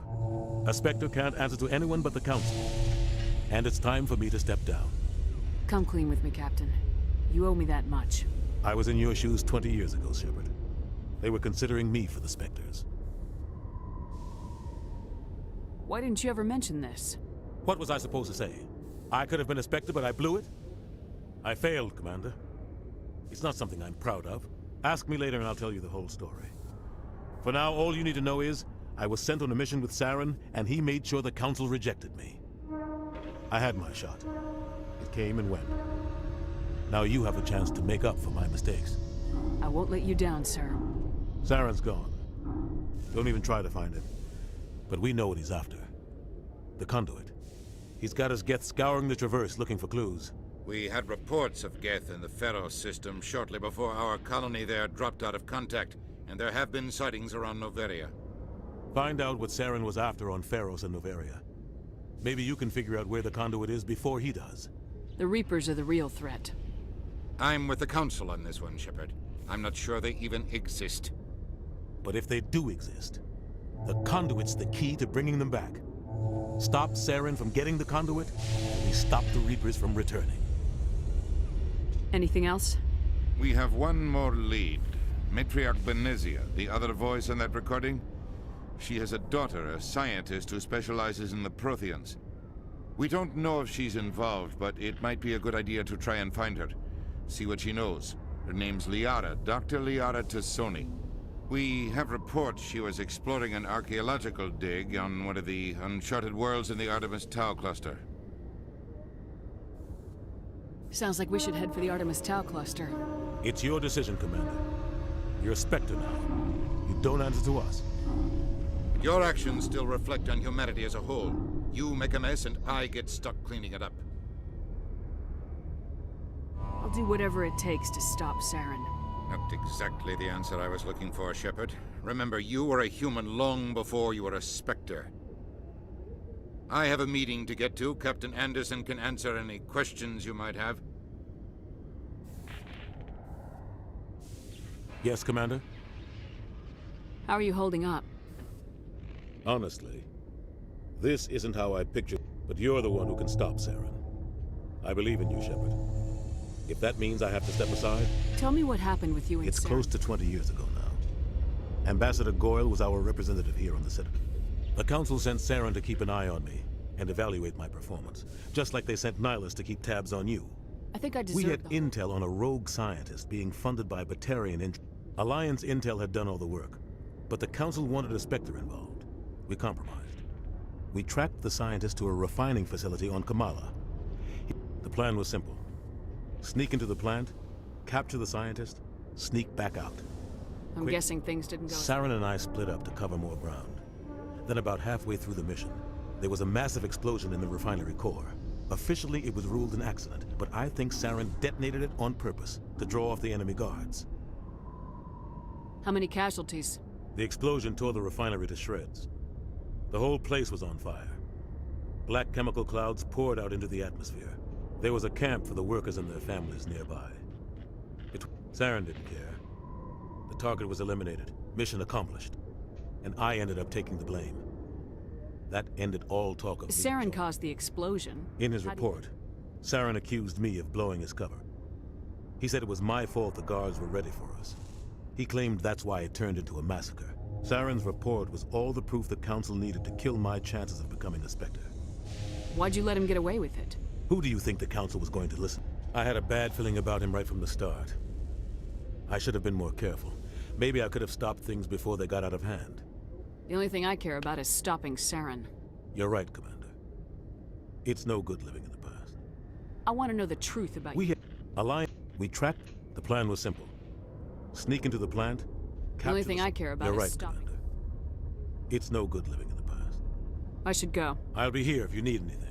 A Spectre can't answer to anyone but the Council. And it's time for me to step down. Come clean with me, Captain. You owe me that much. I was in your shoes 20 years ago, Shepard. They were considering me for the Spectres. Why didn't you ever mention this? What was I supposed to say? I could have been a Spectre, but I blew it? I failed, Commander. It's not something I'm proud of. Ask me later and I'll tell you the whole story. For now, all you need to know is, I was sent on a mission with Saren, and he made sure the Council rejected me. I had my shot. It came and went. Now you have a chance to make up for my mistakes. I won't let you down, sir. Saren's gone. Don't even try to find him. But we know what he's after. The conduit. He's got his Geth scouring the Traverse looking for clues. We had reports of Geth in the Pharos system shortly before our colony there dropped out of contact, and there have been sightings around Noveria. Find out what Saren was after on Pharos and Noveria. Maybe you can figure out where the conduit is before he does. The Reapers are the real threat. I'm with the Council on this one, Shepard. I'm not sure they even exist. But if they do exist, the conduit's the key to bringing them back. Stop Saren from getting the conduit, and we stop the Reapers from returning. Anything else? We have one more lead. Matriarch Benezia, the other voice on that recording. She has a daughter, a scientist who specializes in the Protheans. We don't know if she's involved, but it might be a good idea to try and find her. See what she knows. Her name's Liara, Dr. Liara Tassoni. We have reports she was exploring an archaeological dig on one of the uncharted worlds in the Artemis Tau cluster. Sounds like we should head for the Artemis Tau cluster. It's your decision, Commander. You're a Spectre now. You don't answer to us. Your actions still reflect on humanity as a whole. You make a mess and I get stuck cleaning it up. I'll do whatever it takes to stop Saren. Not exactly the answer I was looking for, Shepard. Remember, you were a human long before you were a Spectre. I have a meeting to get to. Captain Anderson can answer any questions you might have. Yes, Commander? How are you holding up? Honestly, this isn't how I pictured, but you're the one who can stop Saren. I believe in you, Shepard. If that means I have to step aside... Tell me what happened with you and It's Saren. close to 20 years ago now. Ambassador Goyle was our representative here on the Citadel. The Council sent Saren to keep an eye on me and evaluate my performance, just like they sent Nihilus to keep tabs on you. I think I We deserve had intel on a rogue scientist being funded by Batarian Alliance intel had done all the work, but the Council wanted a Spectre involved. We compromised. We tracked the scientist to a refining facility on Kamala. The plan was simple. Sneak into the plant, capture the scientist, sneak back out. I'm guessing things didn't go... Saren and I split up to cover more ground. Then about halfway through the mission, there was a massive explosion in the refinery core. Officially, it was ruled an accident, but I think Saren detonated it on purpose to draw off the enemy guards. How many casualties? The explosion tore the refinery to shreds. The whole place was on fire. Black chemical clouds poured out into the atmosphere. There was a camp for the workers and their families nearby. Saren didn't care. The target was eliminated, mission accomplished. And I ended up taking the blame. That ended all talk of Saren caused the explosion. In his report, Saren accused me of blowing his cover. He said it was my fault the guards were ready for us. He claimed that's why it turned into a massacre. Saren's report was all the proof the Council needed to kill my chances of becoming a Spectre. Why'd you let him get away with it? Who do you think the Council was going to listen? I had a bad feeling about him right from the start. I should have been more careful. Maybe I could have stopped things before they got out of hand. The only thing I care about is stopping Saren. You're right, Commander. It's no good living in the past. I want to know the truth about you. We tracked. The plan was simple. Sneak into the plant. The only thing I care about You're is right, stopping. Commander. It's no good living in the past. I should go. I'll be here if you need anything.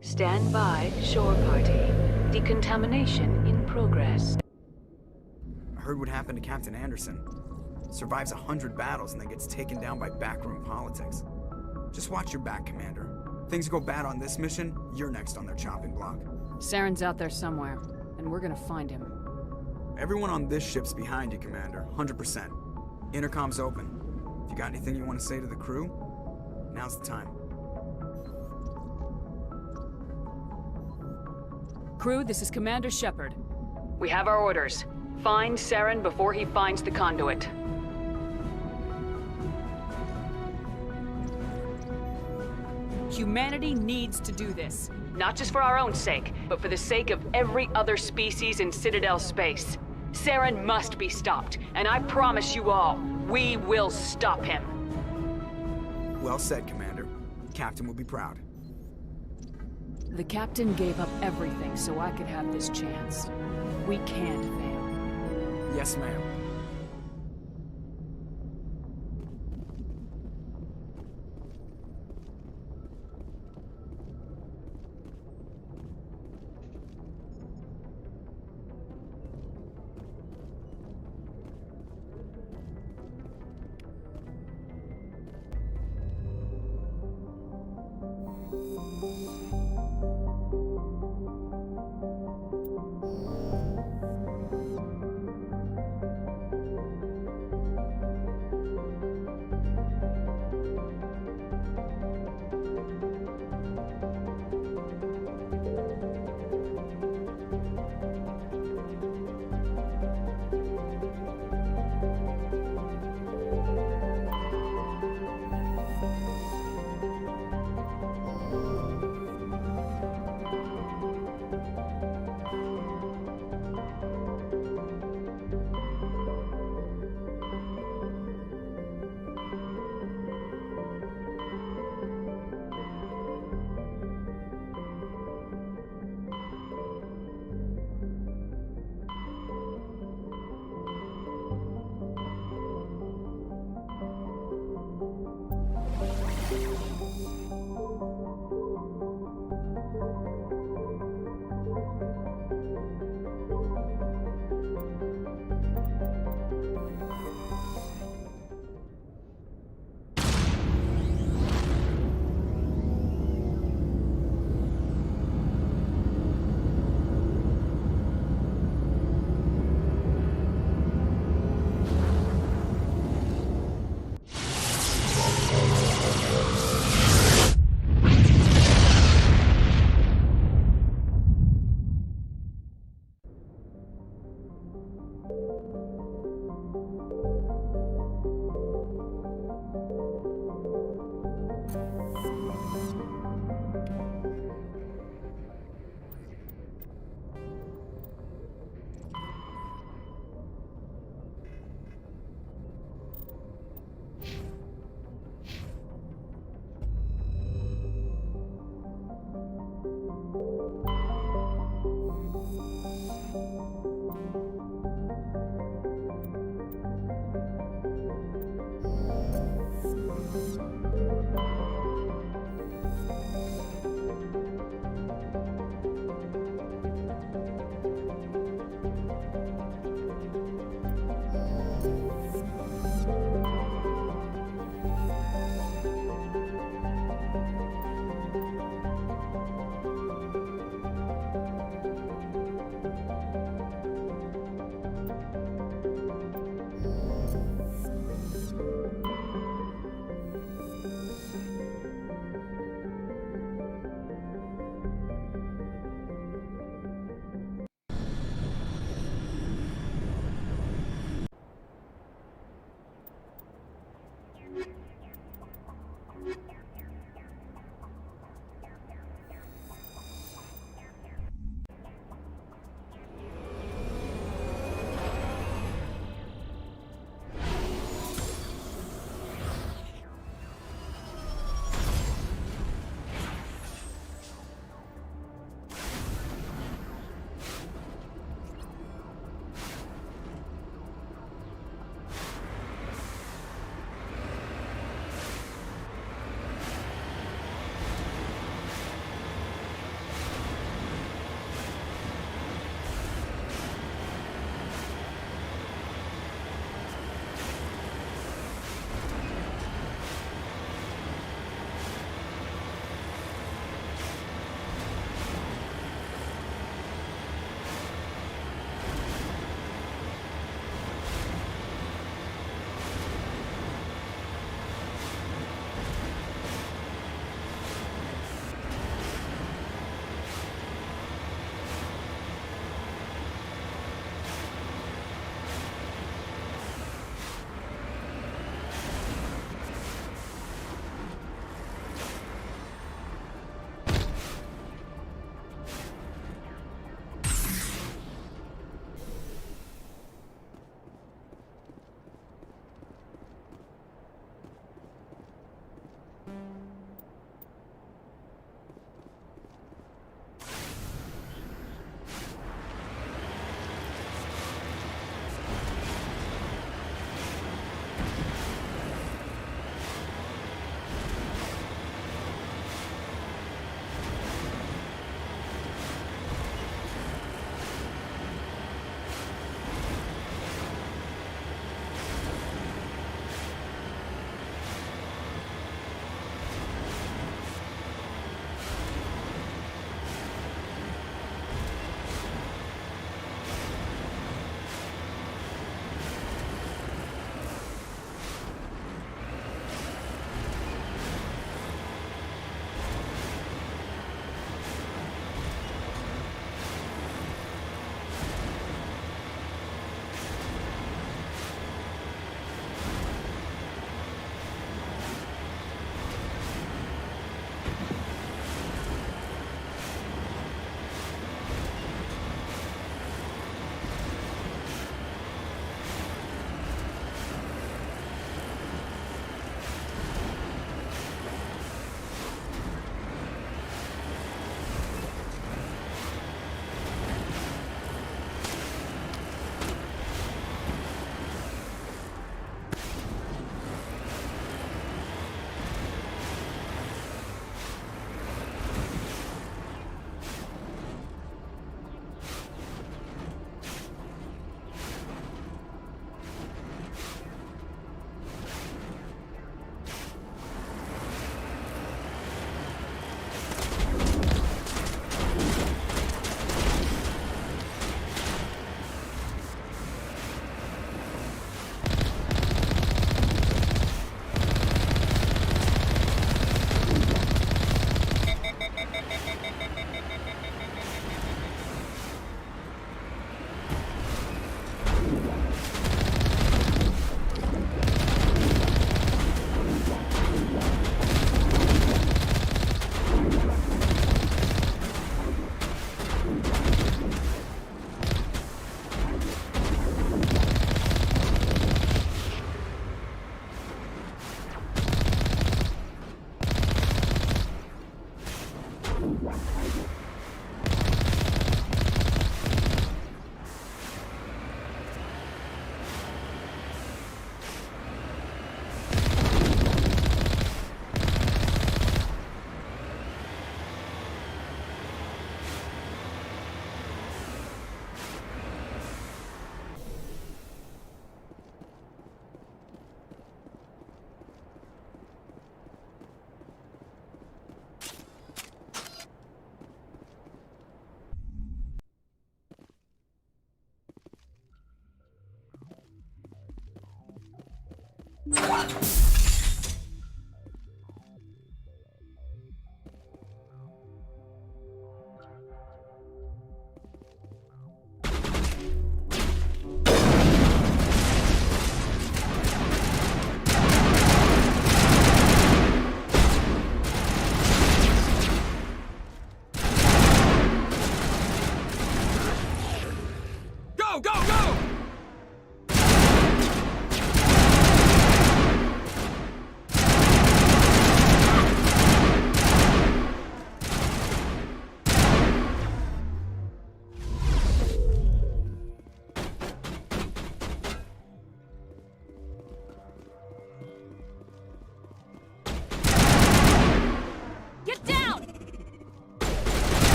Stand by, shore party. Decontamination in progress. I heard what happened to Captain Anderson. Survives 100 battles and then gets taken down by backroom politics. Just watch your back, Commander. Things go bad on this mission, you're next on their chopping block. Saren's out there somewhere, and we're gonna find him. Everyone on this ship's behind you, Commander. 100%. Intercom's open. If you got anything you want to say to the crew, now's the time. Crew, this is Commander Shepard. We have our orders. Find Saren before he finds the conduit. Humanity needs to do this. Not just for our own sake, but for the sake of every other species in Citadel space. Saren must be stopped, and I promise you all, we will stop him. Well said, Commander. Captain will be proud. The captain gave up everything so I could have this chance. We can't fail. Yes, ma'am.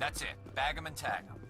That's it. Bag 'em and tag 'em.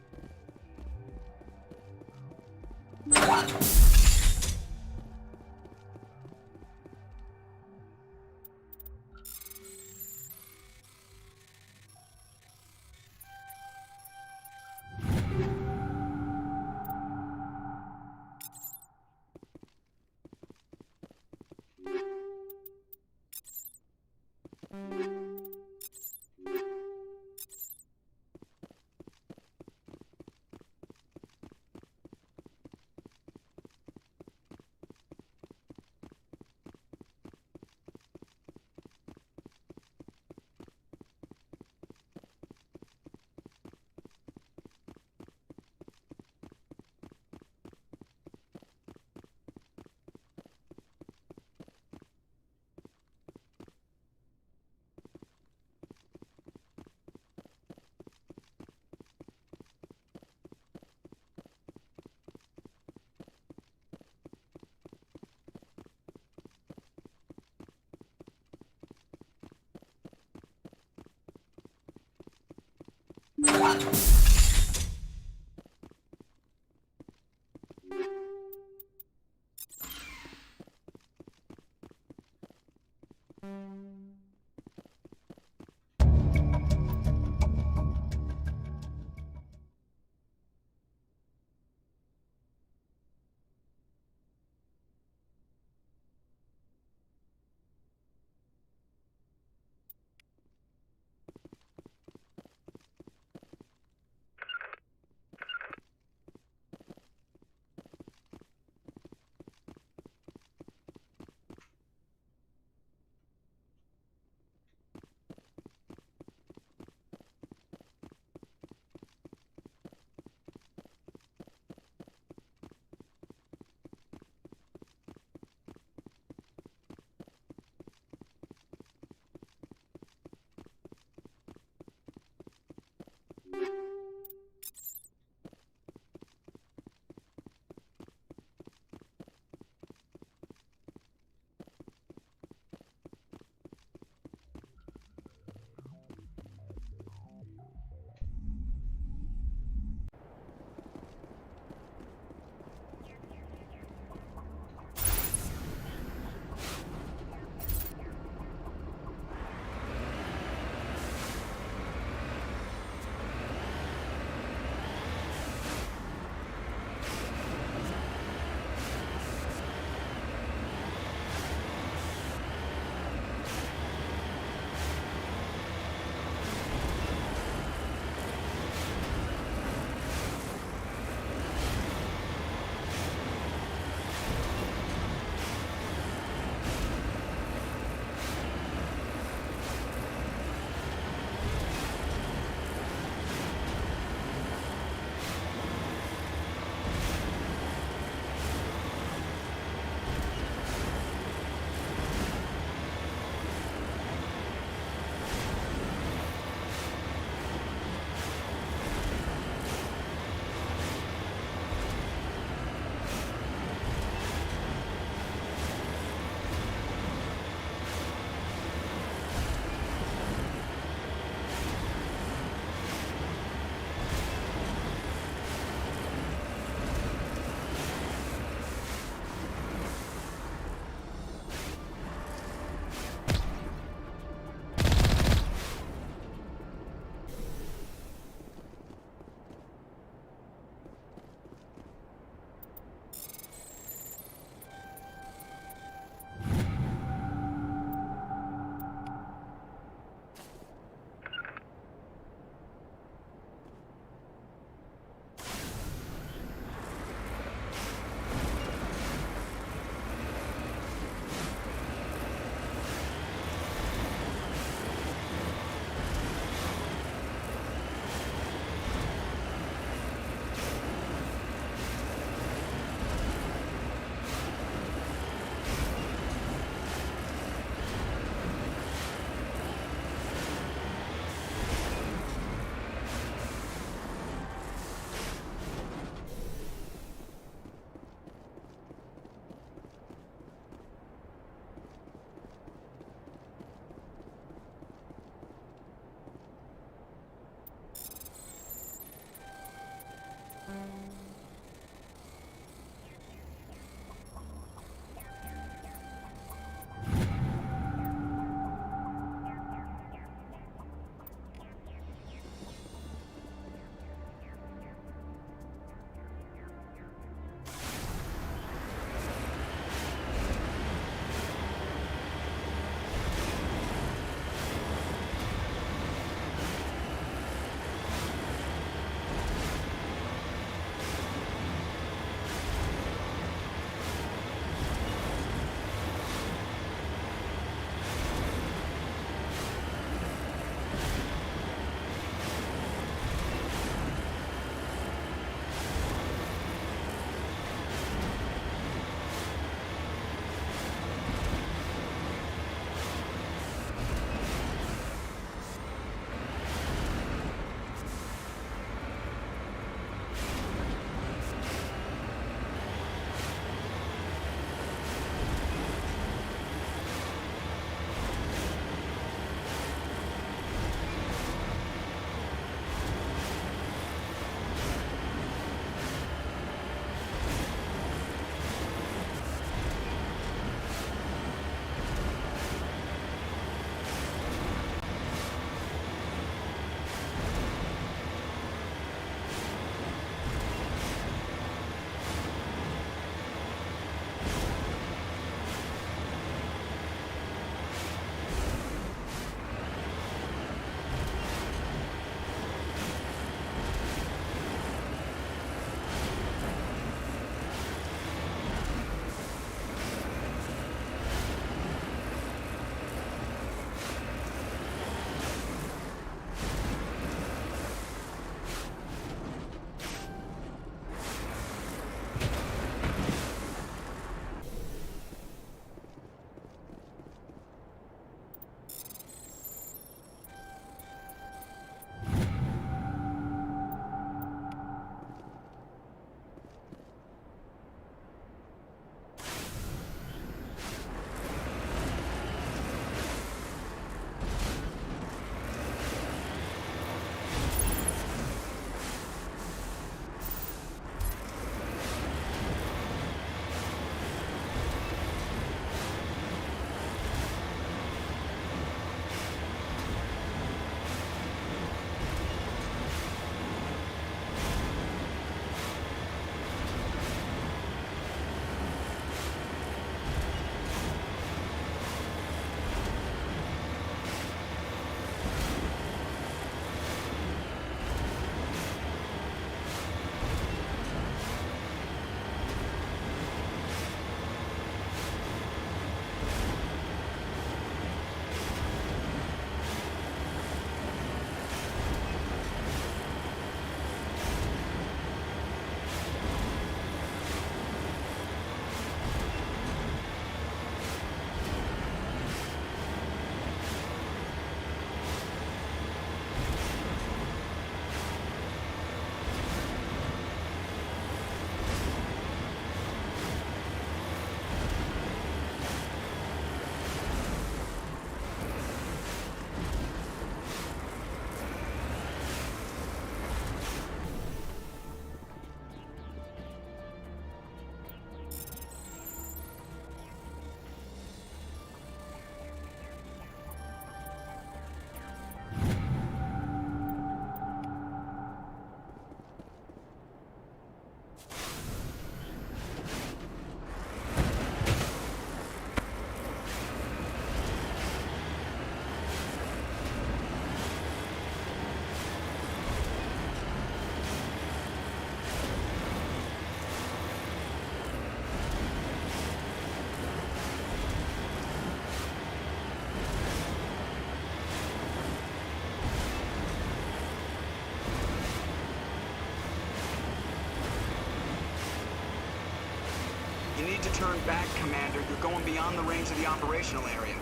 turn back, Commander. You're going beyond the range of the operational area.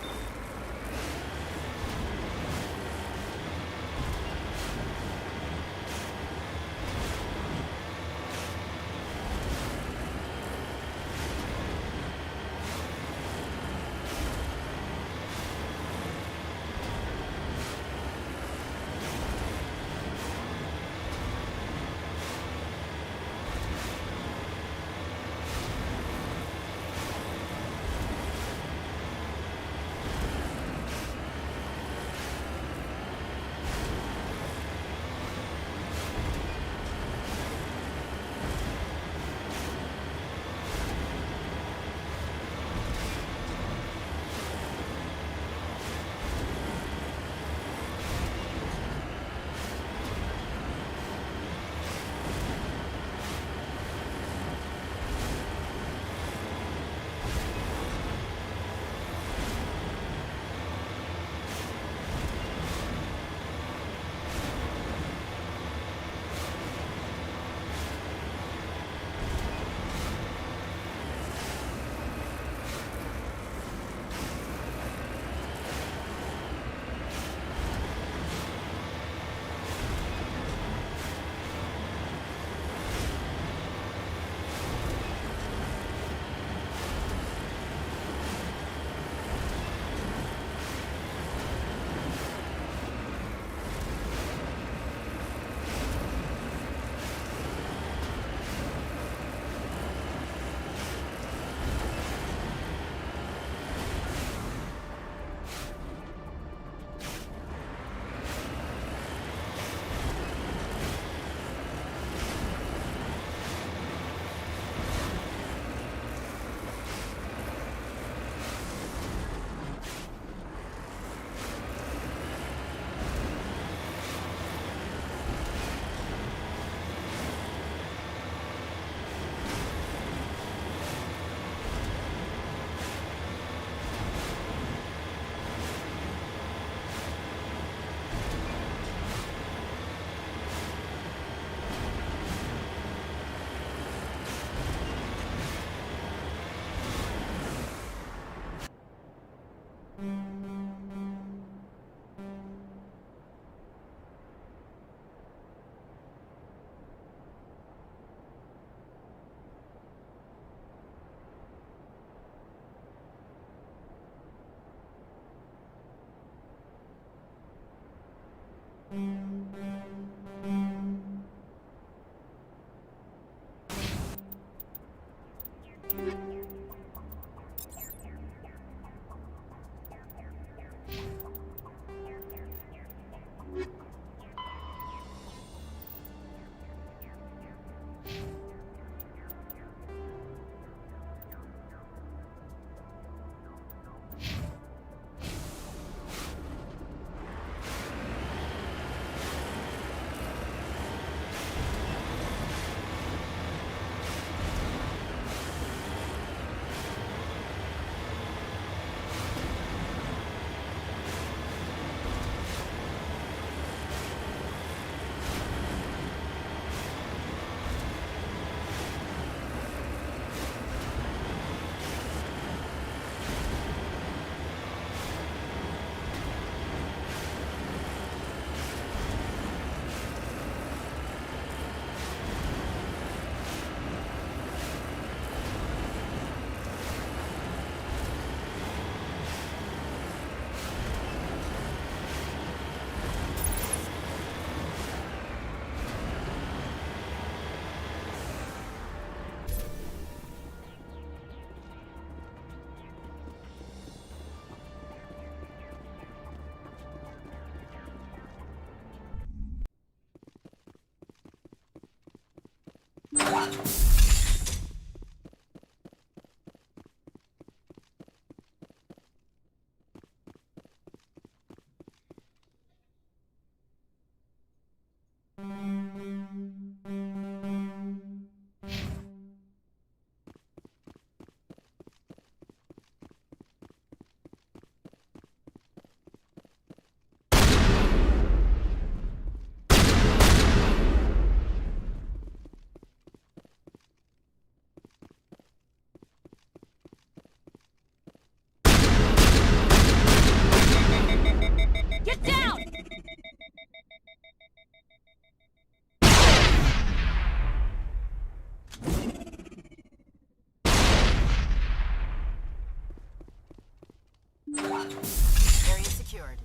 Area secured.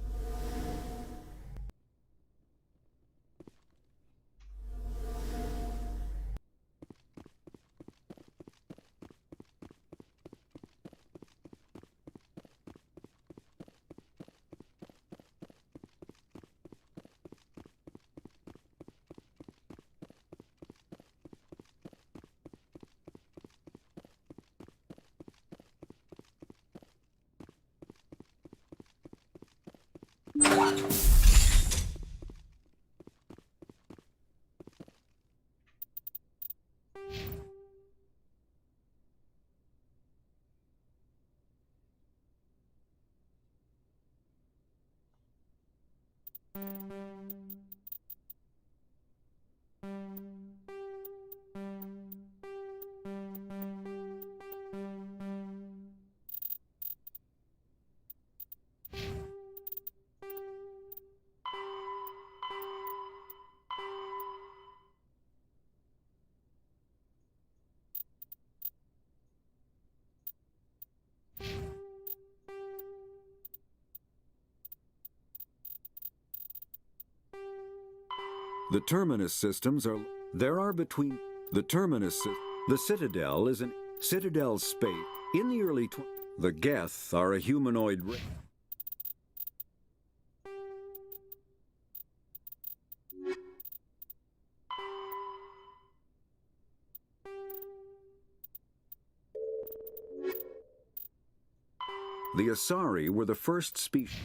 The terminus systems are... There are between... The terminus... The Citadel is an... Citadel space. In the early... The Geth are a humanoid race. The Asari were the first species.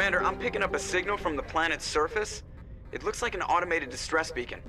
Commander, I'm picking up a signal from the planet's surface. It looks like an automated distress beacon.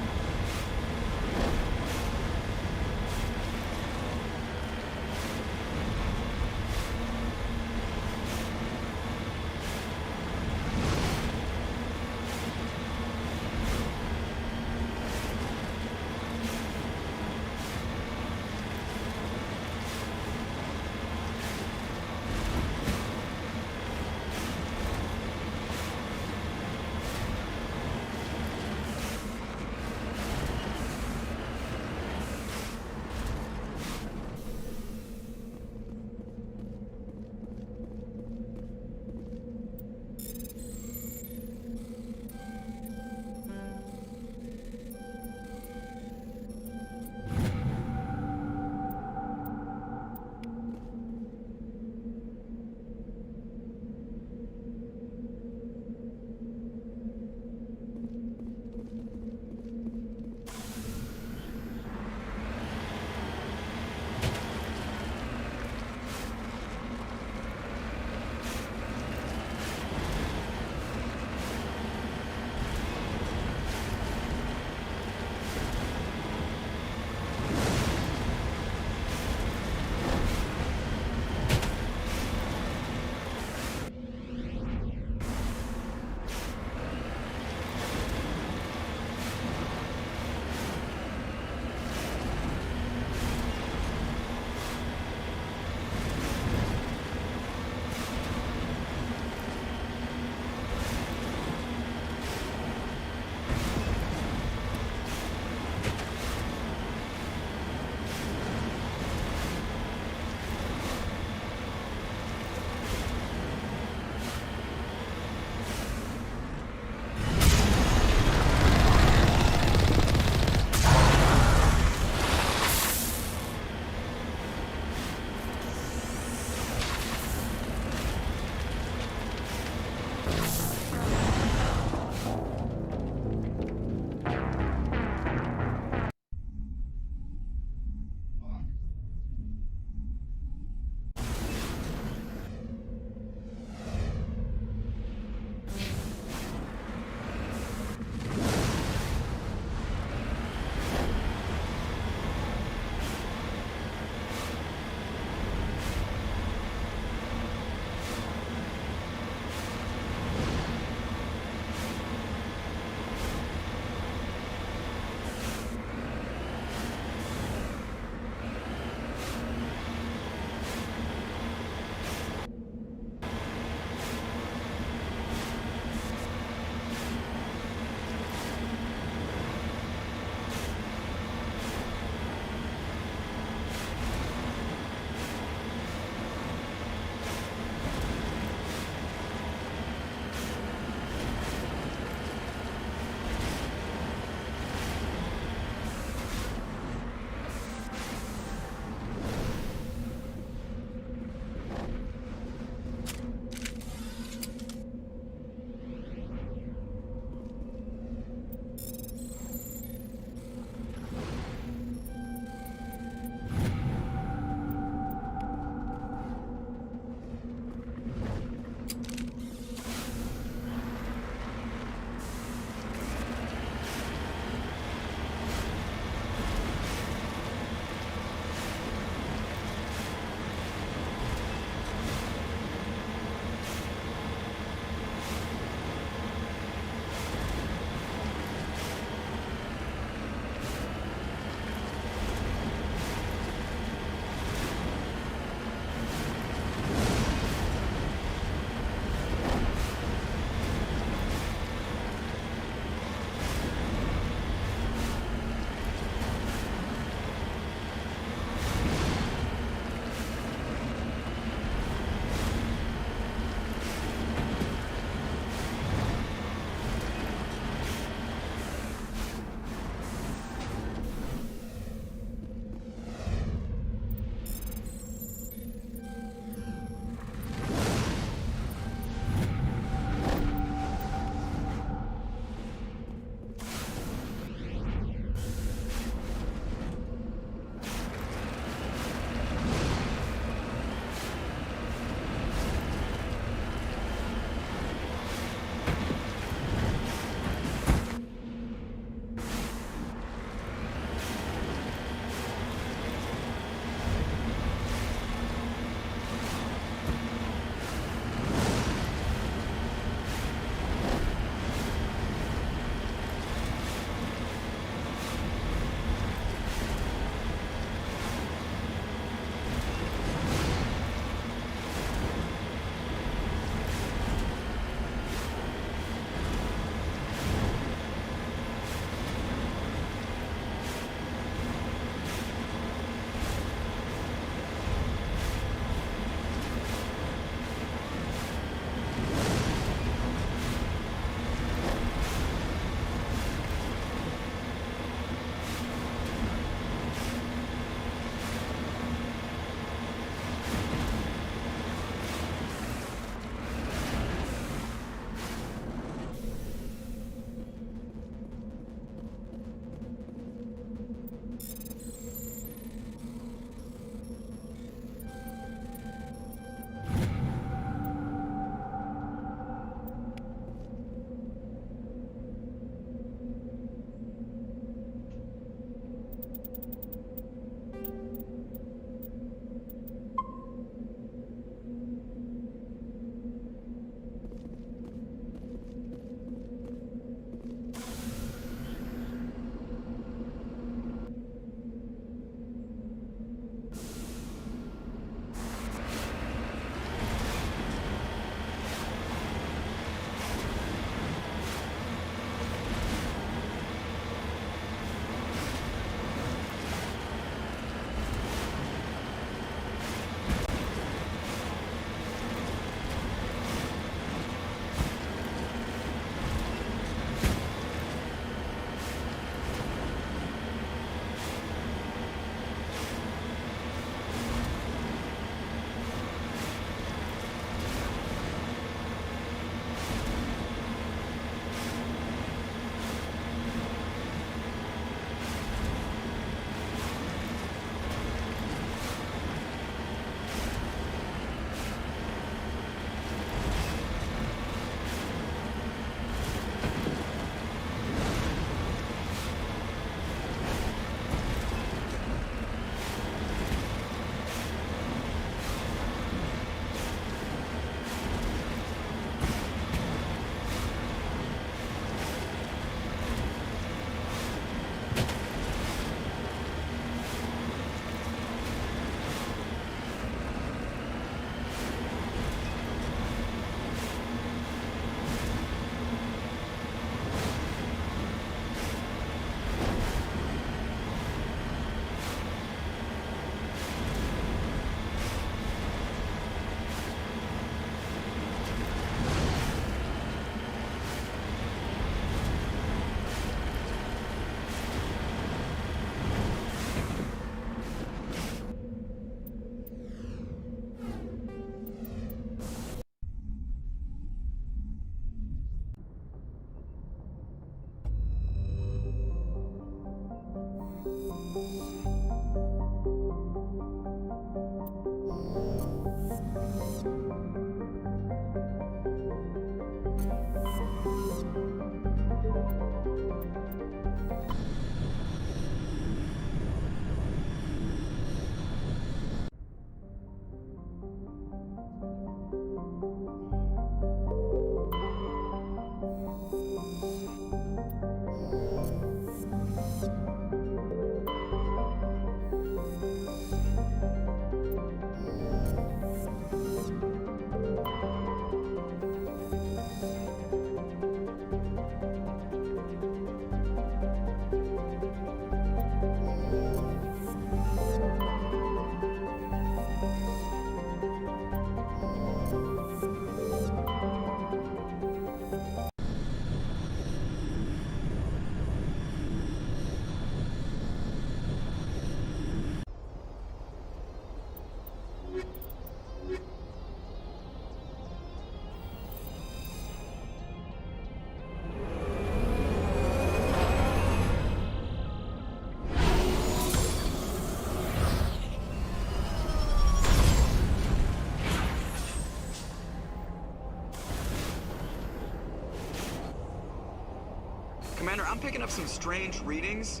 Commander, I'm picking up some strange readings.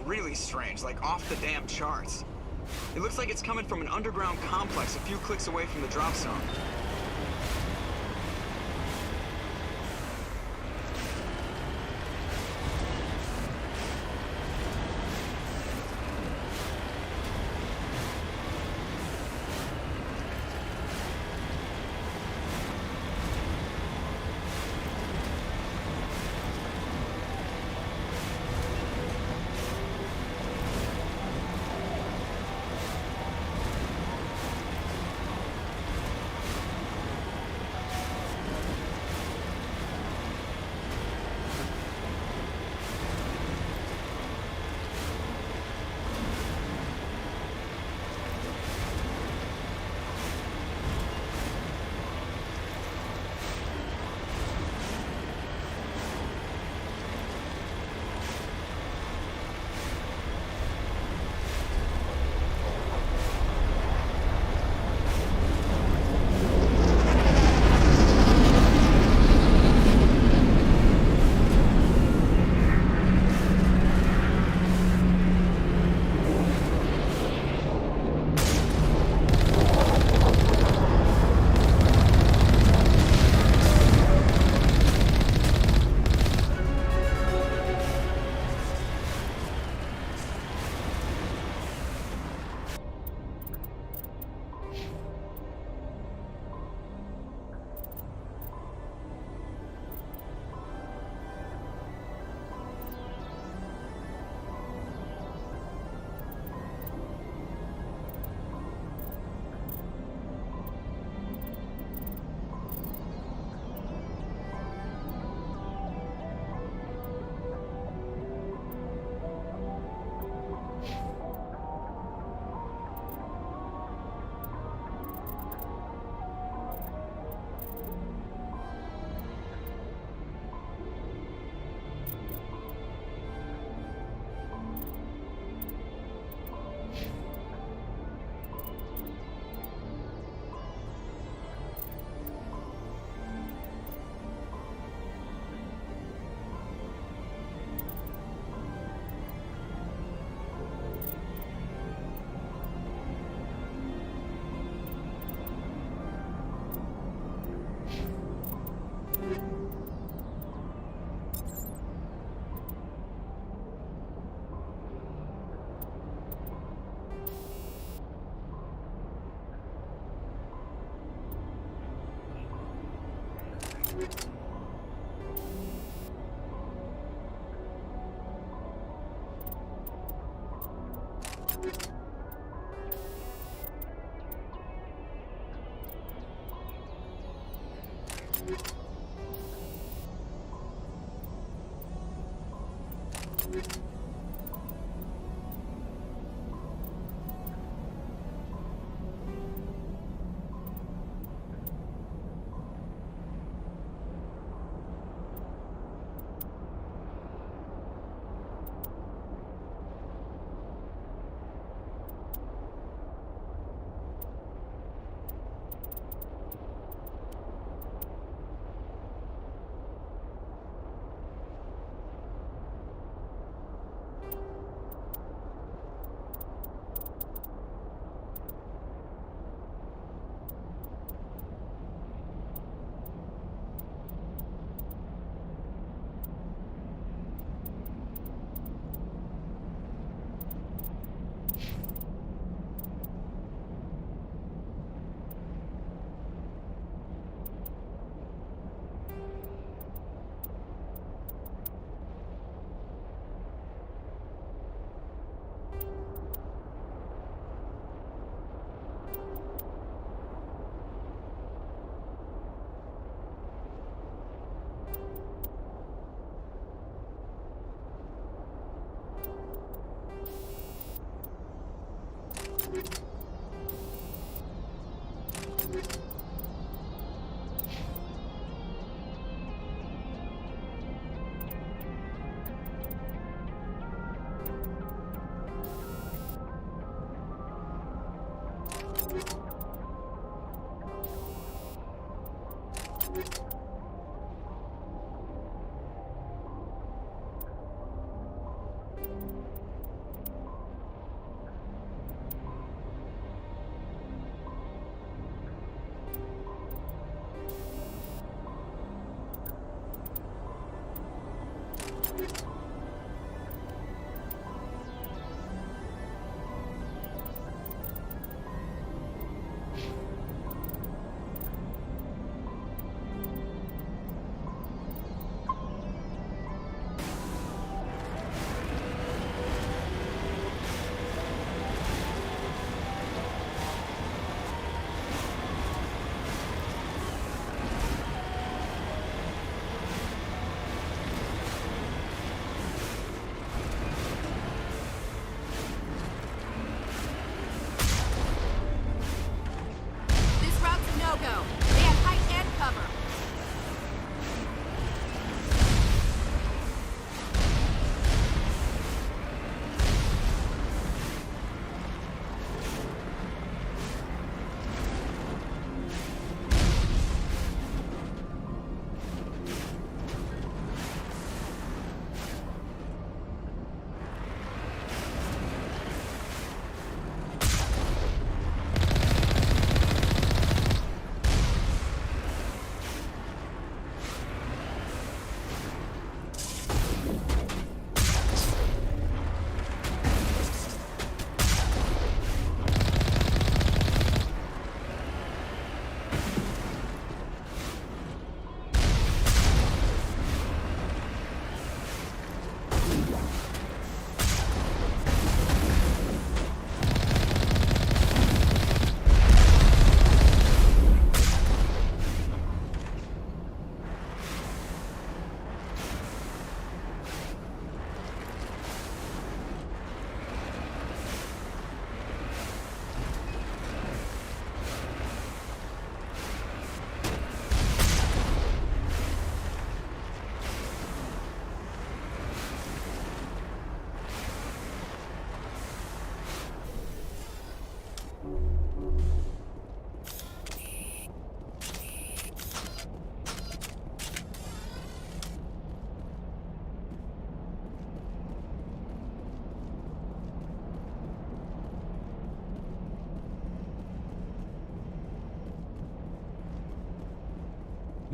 Really strange, like off the damn charts. It looks like it's coming from an underground complex a few clicks away from the drop zone.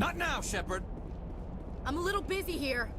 Not now, Shepard! I'm a little busy here.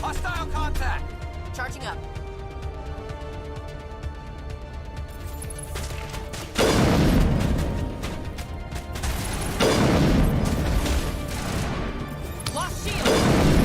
Hostile contact! Charging up. Lost shield!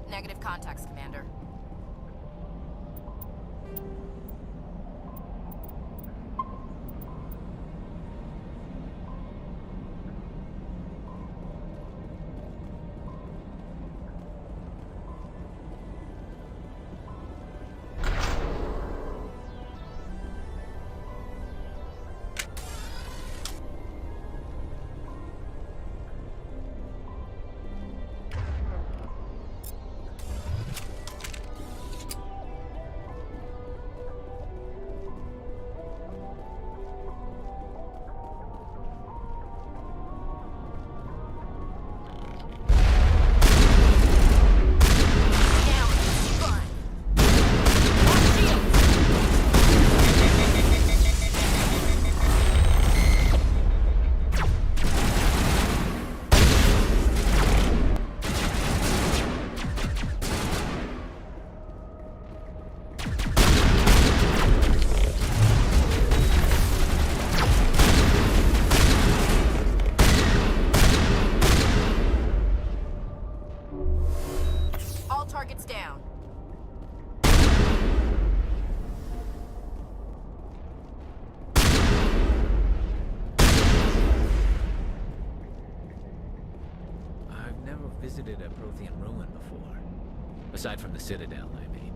Negative contacts, Commander. Targets down. I've never visited a Prothean ruin before. Aside from the Citadel, I mean.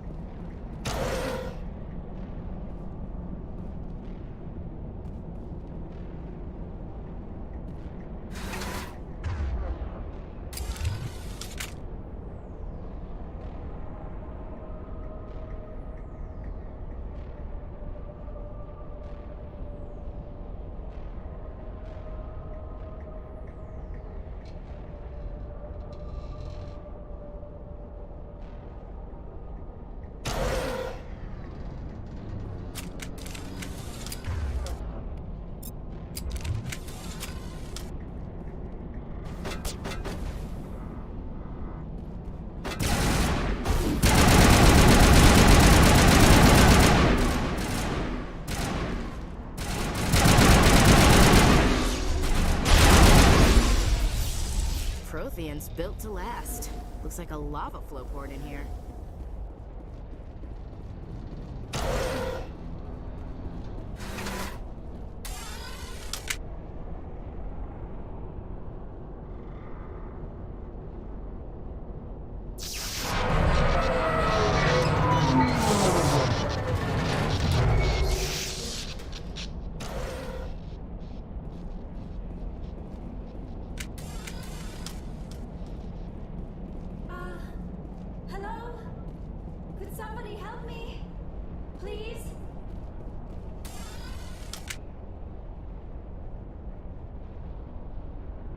Prothean's built to last. Looks like a lava flow port in here.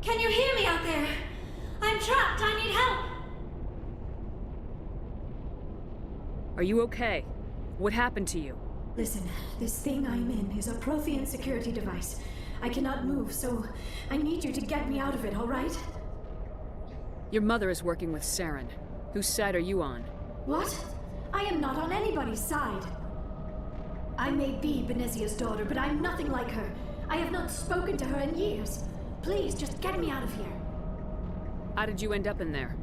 Can you hear me out there? I'm trapped. I need help. Are you okay? What happened to you? Listen, this thing I'm in is a Prothean security device. I cannot move, so I need you to get me out of it, all right? Your mother is working with Saren. Whose side are you on? What? I am not on anybody's side. I may be Benezia's daughter, but I'm nothing like her. I have not spoken to her in years. Please, just get me out of here. How did you end up in there?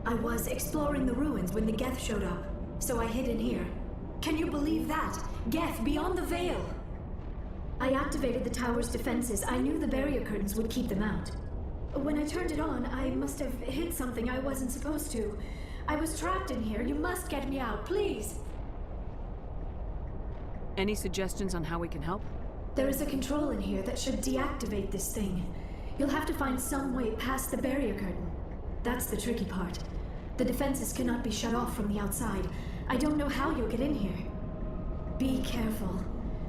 I was exploring the ruins when the Geth showed up, so I hid in here. Can you believe that? Geth beyond the veil! I activated the tower's defenses. I knew the barrier curtains would keep them out. When I turned it on, I must have hit something I wasn't supposed to. I was trapped in here. You must get me out, please. Any suggestions on how we can help? There is a control in here that should deactivate this thing. You'll have to find some way past the barrier curtain. That's the tricky part. The defenses cannot be shut off from the outside. I don't know how you'll get in here. Be careful.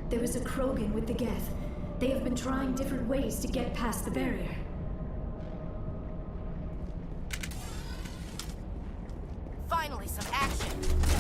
There is a Krogan with the Geth. They have been trying different ways to get past the barrier. Finally, some action!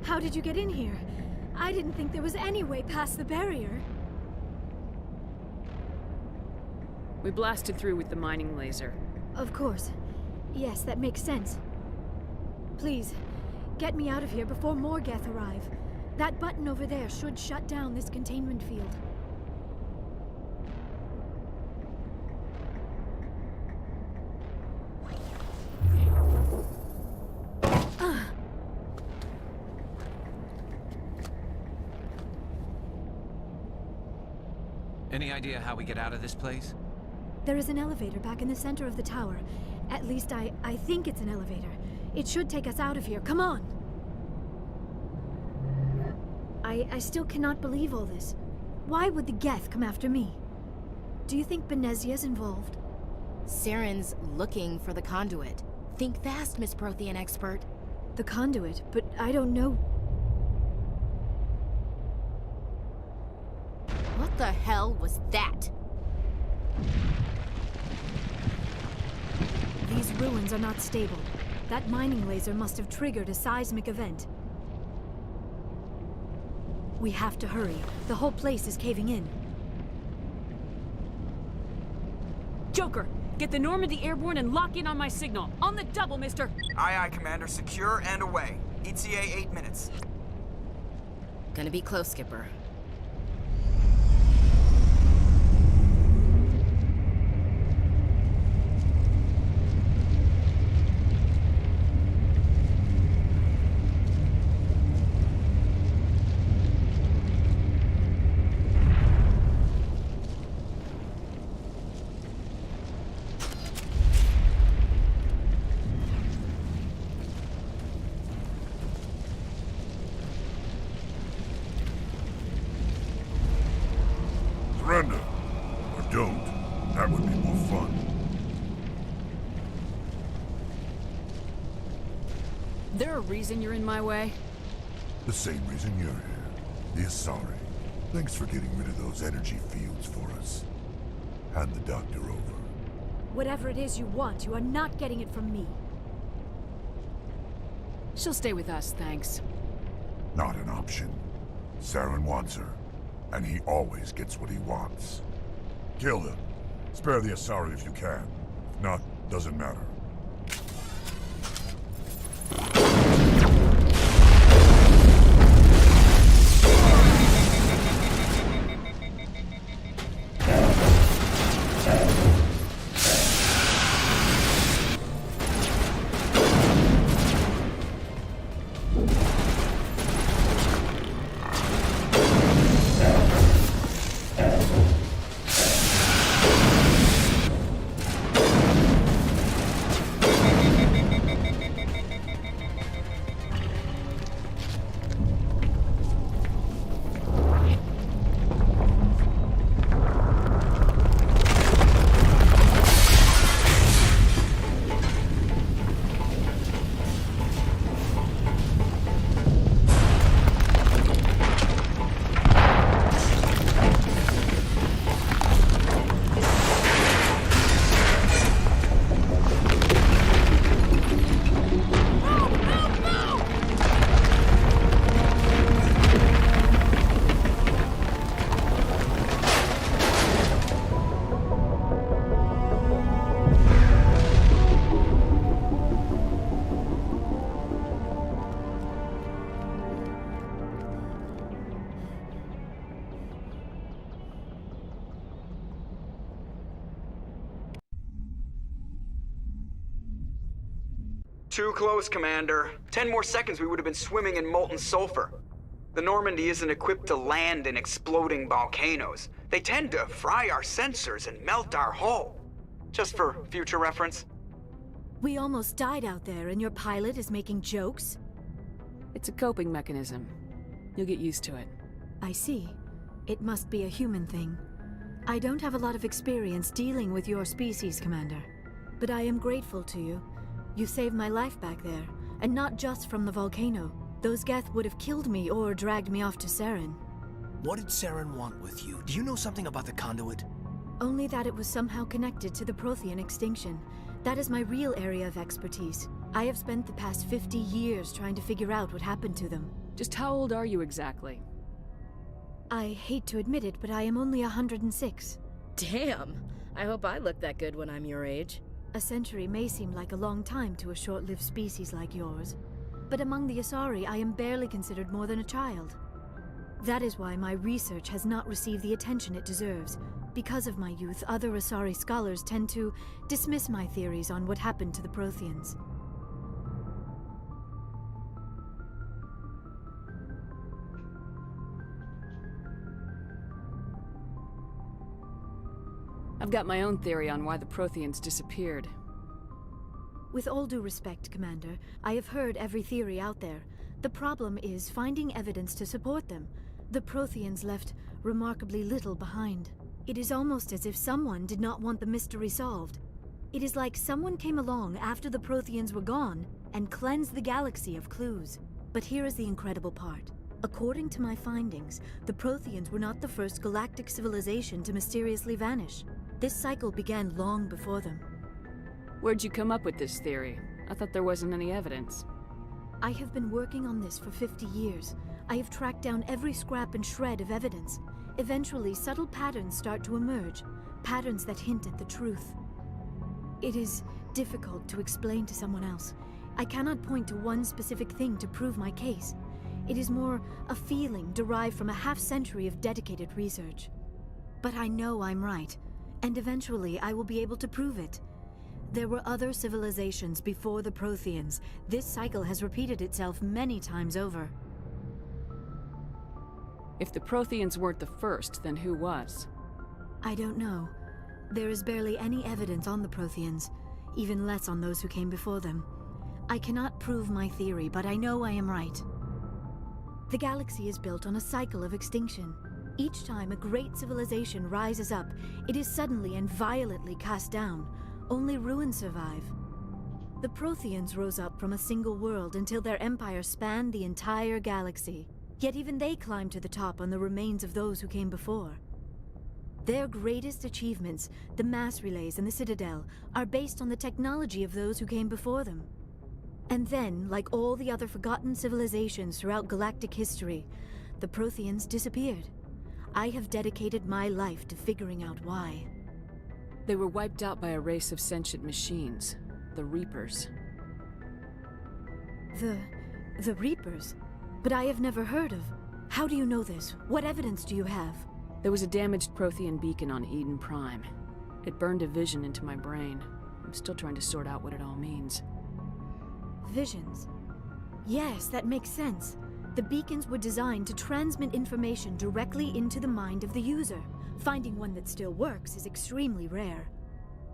How did you get in here? I didn't think there was any way past the barrier. We blasted through with the mining laser. Of course. Yes, that makes sense. Please, get me out of here before more Geth arrive. That button over there should shut down this containment field. Any idea how we get out of this place? There is an elevator back in the center of the tower. At least I think it's an elevator. It should take us out of here. Come on! I still cannot believe all this. Why would the Geth come after me? Do you think Benezia's involved? Saren's looking for the conduit. Think fast, Miss Prothean expert. The conduit? But I don't know. What the hell was that? These ruins are not stable. That mining laser must have triggered a seismic event. We have to hurry. The whole place is caving in. Joker, get the Normandy airborne and lock in on my signal. On the double, mister! Aye, aye, Commander. Secure and away. ETA 8 minutes. Gonna be close, Skipper. Surrender. Or don't. That would be more fun. There a reason you're in my way? The same reason you're here. The Asari. Thanks for getting rid of those energy fields for us. Hand the doctor over. Whatever it is you want, you are not getting it from me. She'll stay with us, thanks. Not an option. Saren wants her. And he always gets what he wants. Kill him. Spare the Asari if you can. If not, doesn't matter. Too close, Commander. 10 more seconds we would have been swimming in molten sulfur. The Normandy isn't equipped to land in exploding volcanoes. They tend to fry our sensors and melt our hull. Just for future reference. We almost died out there, and your pilot is making jokes? It's a coping mechanism. You'll get used to it. I see. It must be a human thing. I don't have a lot of experience dealing with your species, Commander. But I am grateful to you. You saved my life back there, and not just from the volcano. Those Geth would have killed me or dragged me off to Saren. What did Saren want with you? Do you know something about the conduit? Only that it was somehow connected to the Prothean extinction. That is my real area of expertise. I have spent the past 50 years trying to figure out what happened to them. Just how old are you exactly? I hate to admit it, but I am only 106. Damn! I hope I look that good when I'm your age. A century may seem like a long time to a short-lived species like yours. But among the Asari, I am barely considered more than a child. That is why my research has not received the attention it deserves. Because of my youth, other Asari scholars tend to dismiss my theories on what happened to the Protheans. I've got my own theory on why the Protheans disappeared. With all due respect, Commander, I have heard every theory out there. The problem is finding evidence to support them. The Protheans left remarkably little behind. It is almost as if someone did not want the mystery solved. It is like someone came along after the Protheans were gone and cleansed the galaxy of clues. But here is the incredible part. According to my findings, the Protheans were not the first galactic civilization to mysteriously vanish. This cycle began long before them. Where'd you come up with this theory? I thought there wasn't any evidence. I have been working on this for 50 years. I have tracked down every scrap and shred of evidence. Eventually, subtle patterns start to emerge, patterns that hint at the truth. It is difficult to explain to someone else. I cannot point to one specific thing to prove my case. It is more a feeling derived from a half-century of dedicated research. But I know I'm right, and eventually I will be able to prove it. There were other civilizations before the Protheans. This cycle has repeated itself many times over. If the Protheans weren't the first, then who was? I don't know. There is barely any evidence on the Protheans, even less on those who came before them. I cannot prove my theory, but I know I am right. The galaxy is built on a cycle of extinction. Each time a great civilization rises up, it is suddenly and violently cast down. Only ruins survive. The Protheans rose up from a single world until their empire spanned the entire galaxy. Yet even they climbed to the top on the remains of those who came before. Their greatest achievements, the mass relays and the Citadel, are based on the technology of those who came before them. And then, like all the other forgotten civilizations throughout galactic history, the Protheans disappeared. I have dedicated my life to figuring out why. They were wiped out by a race of sentient machines, the Reapers. The Reapers? But I have never heard of. How do you know this? What evidence do you have? There was a damaged Prothean beacon on Eden Prime. It burned a vision into my brain. I'm still trying to sort out what it all means. Visions? Yes, that makes sense. The beacons were designed to transmit information directly into the mind of the user. Finding one that still works is extremely rare.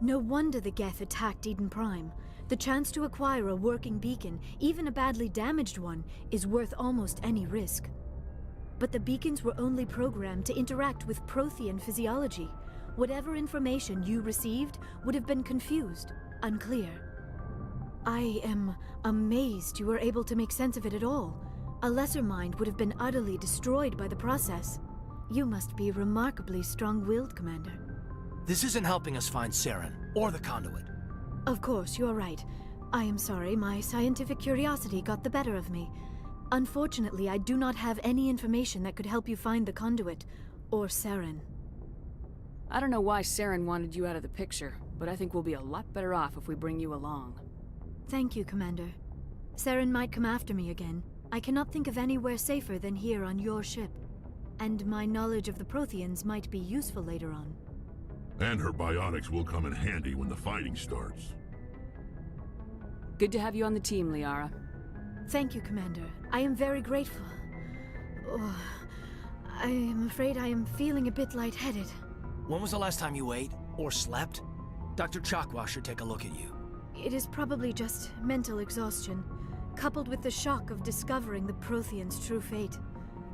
No wonder the Geth attacked Eden Prime. The chance to acquire a working beacon, even a badly damaged one, is worth almost any risk. But the beacons were only programmed to interact with Prothean physiology. Whatever information you received would have been confused, unclear. I am amazed you were able to make sense of it at all. A lesser mind would have been utterly destroyed by the process. You must be remarkably strong-willed, Commander. This isn't helping us find Saren, or the conduit. Of course, you're right. I am sorry, my scientific curiosity got the better of me. Unfortunately, I do not have any information that could help you find the conduit, or Saren. I don't know why Saren wanted you out of the picture, but I think we'll be a lot better off if we bring you along. Thank you, Commander. Saren might come after me again. I cannot think of anywhere safer than here on your ship. And my knowledge of the Protheans might be useful later on. And her bionics will come in handy when the fighting starts. Good to have you on the team, Liara. Thank you, Commander. I am very grateful. Oh, I am afraid I am feeling a bit lightheaded. When was the last time you ate or slept? Dr. Chakwa should take a look at you. It is probably just mental exhaustion, coupled with the shock of discovering the Prothean's true fate.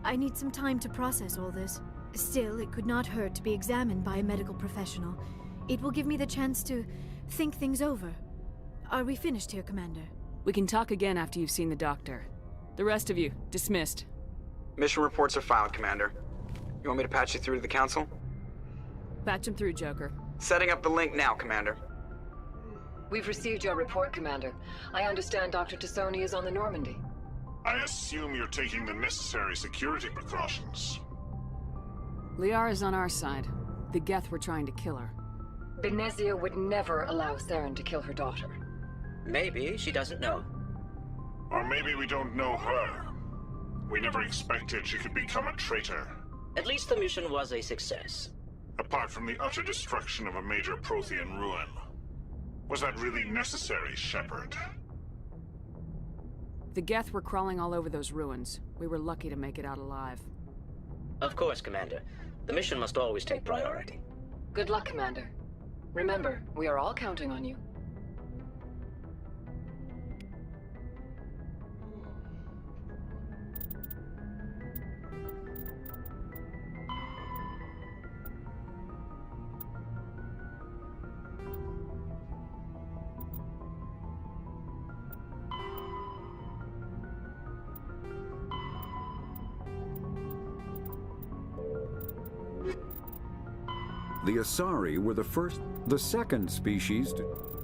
I need some time to process all this. Still, it could not hurt to be examined by a medical professional. It will give me the chance to think things over. Are we finished here, Commander? We can talk again after you've seen the doctor. The rest of you, dismissed. Mission reports are filed, Commander. You want me to patch you through to the Council? Patch him through, Joker. Setting up the link now, Commander. We've received your report, Commander. I understand Dr. Tassoni is on the Normandy. I assume you're taking the necessary security precautions. Liara's on our side. The Geth were trying to kill her. Benezia would never allow Saren to kill her daughter. Maybe she doesn't know. Or maybe we don't know her. We never expected she could become a traitor. At least the mission was a success. Apart from the utter destruction of a major Prothean ruin. Was that really necessary, Shepard? The Geth were crawling all over those ruins. We were lucky to make it out alive. Of course, Commander. The mission must always take priority. Good luck, Commander. Remember, we are all counting on you. The Asari were the second species to...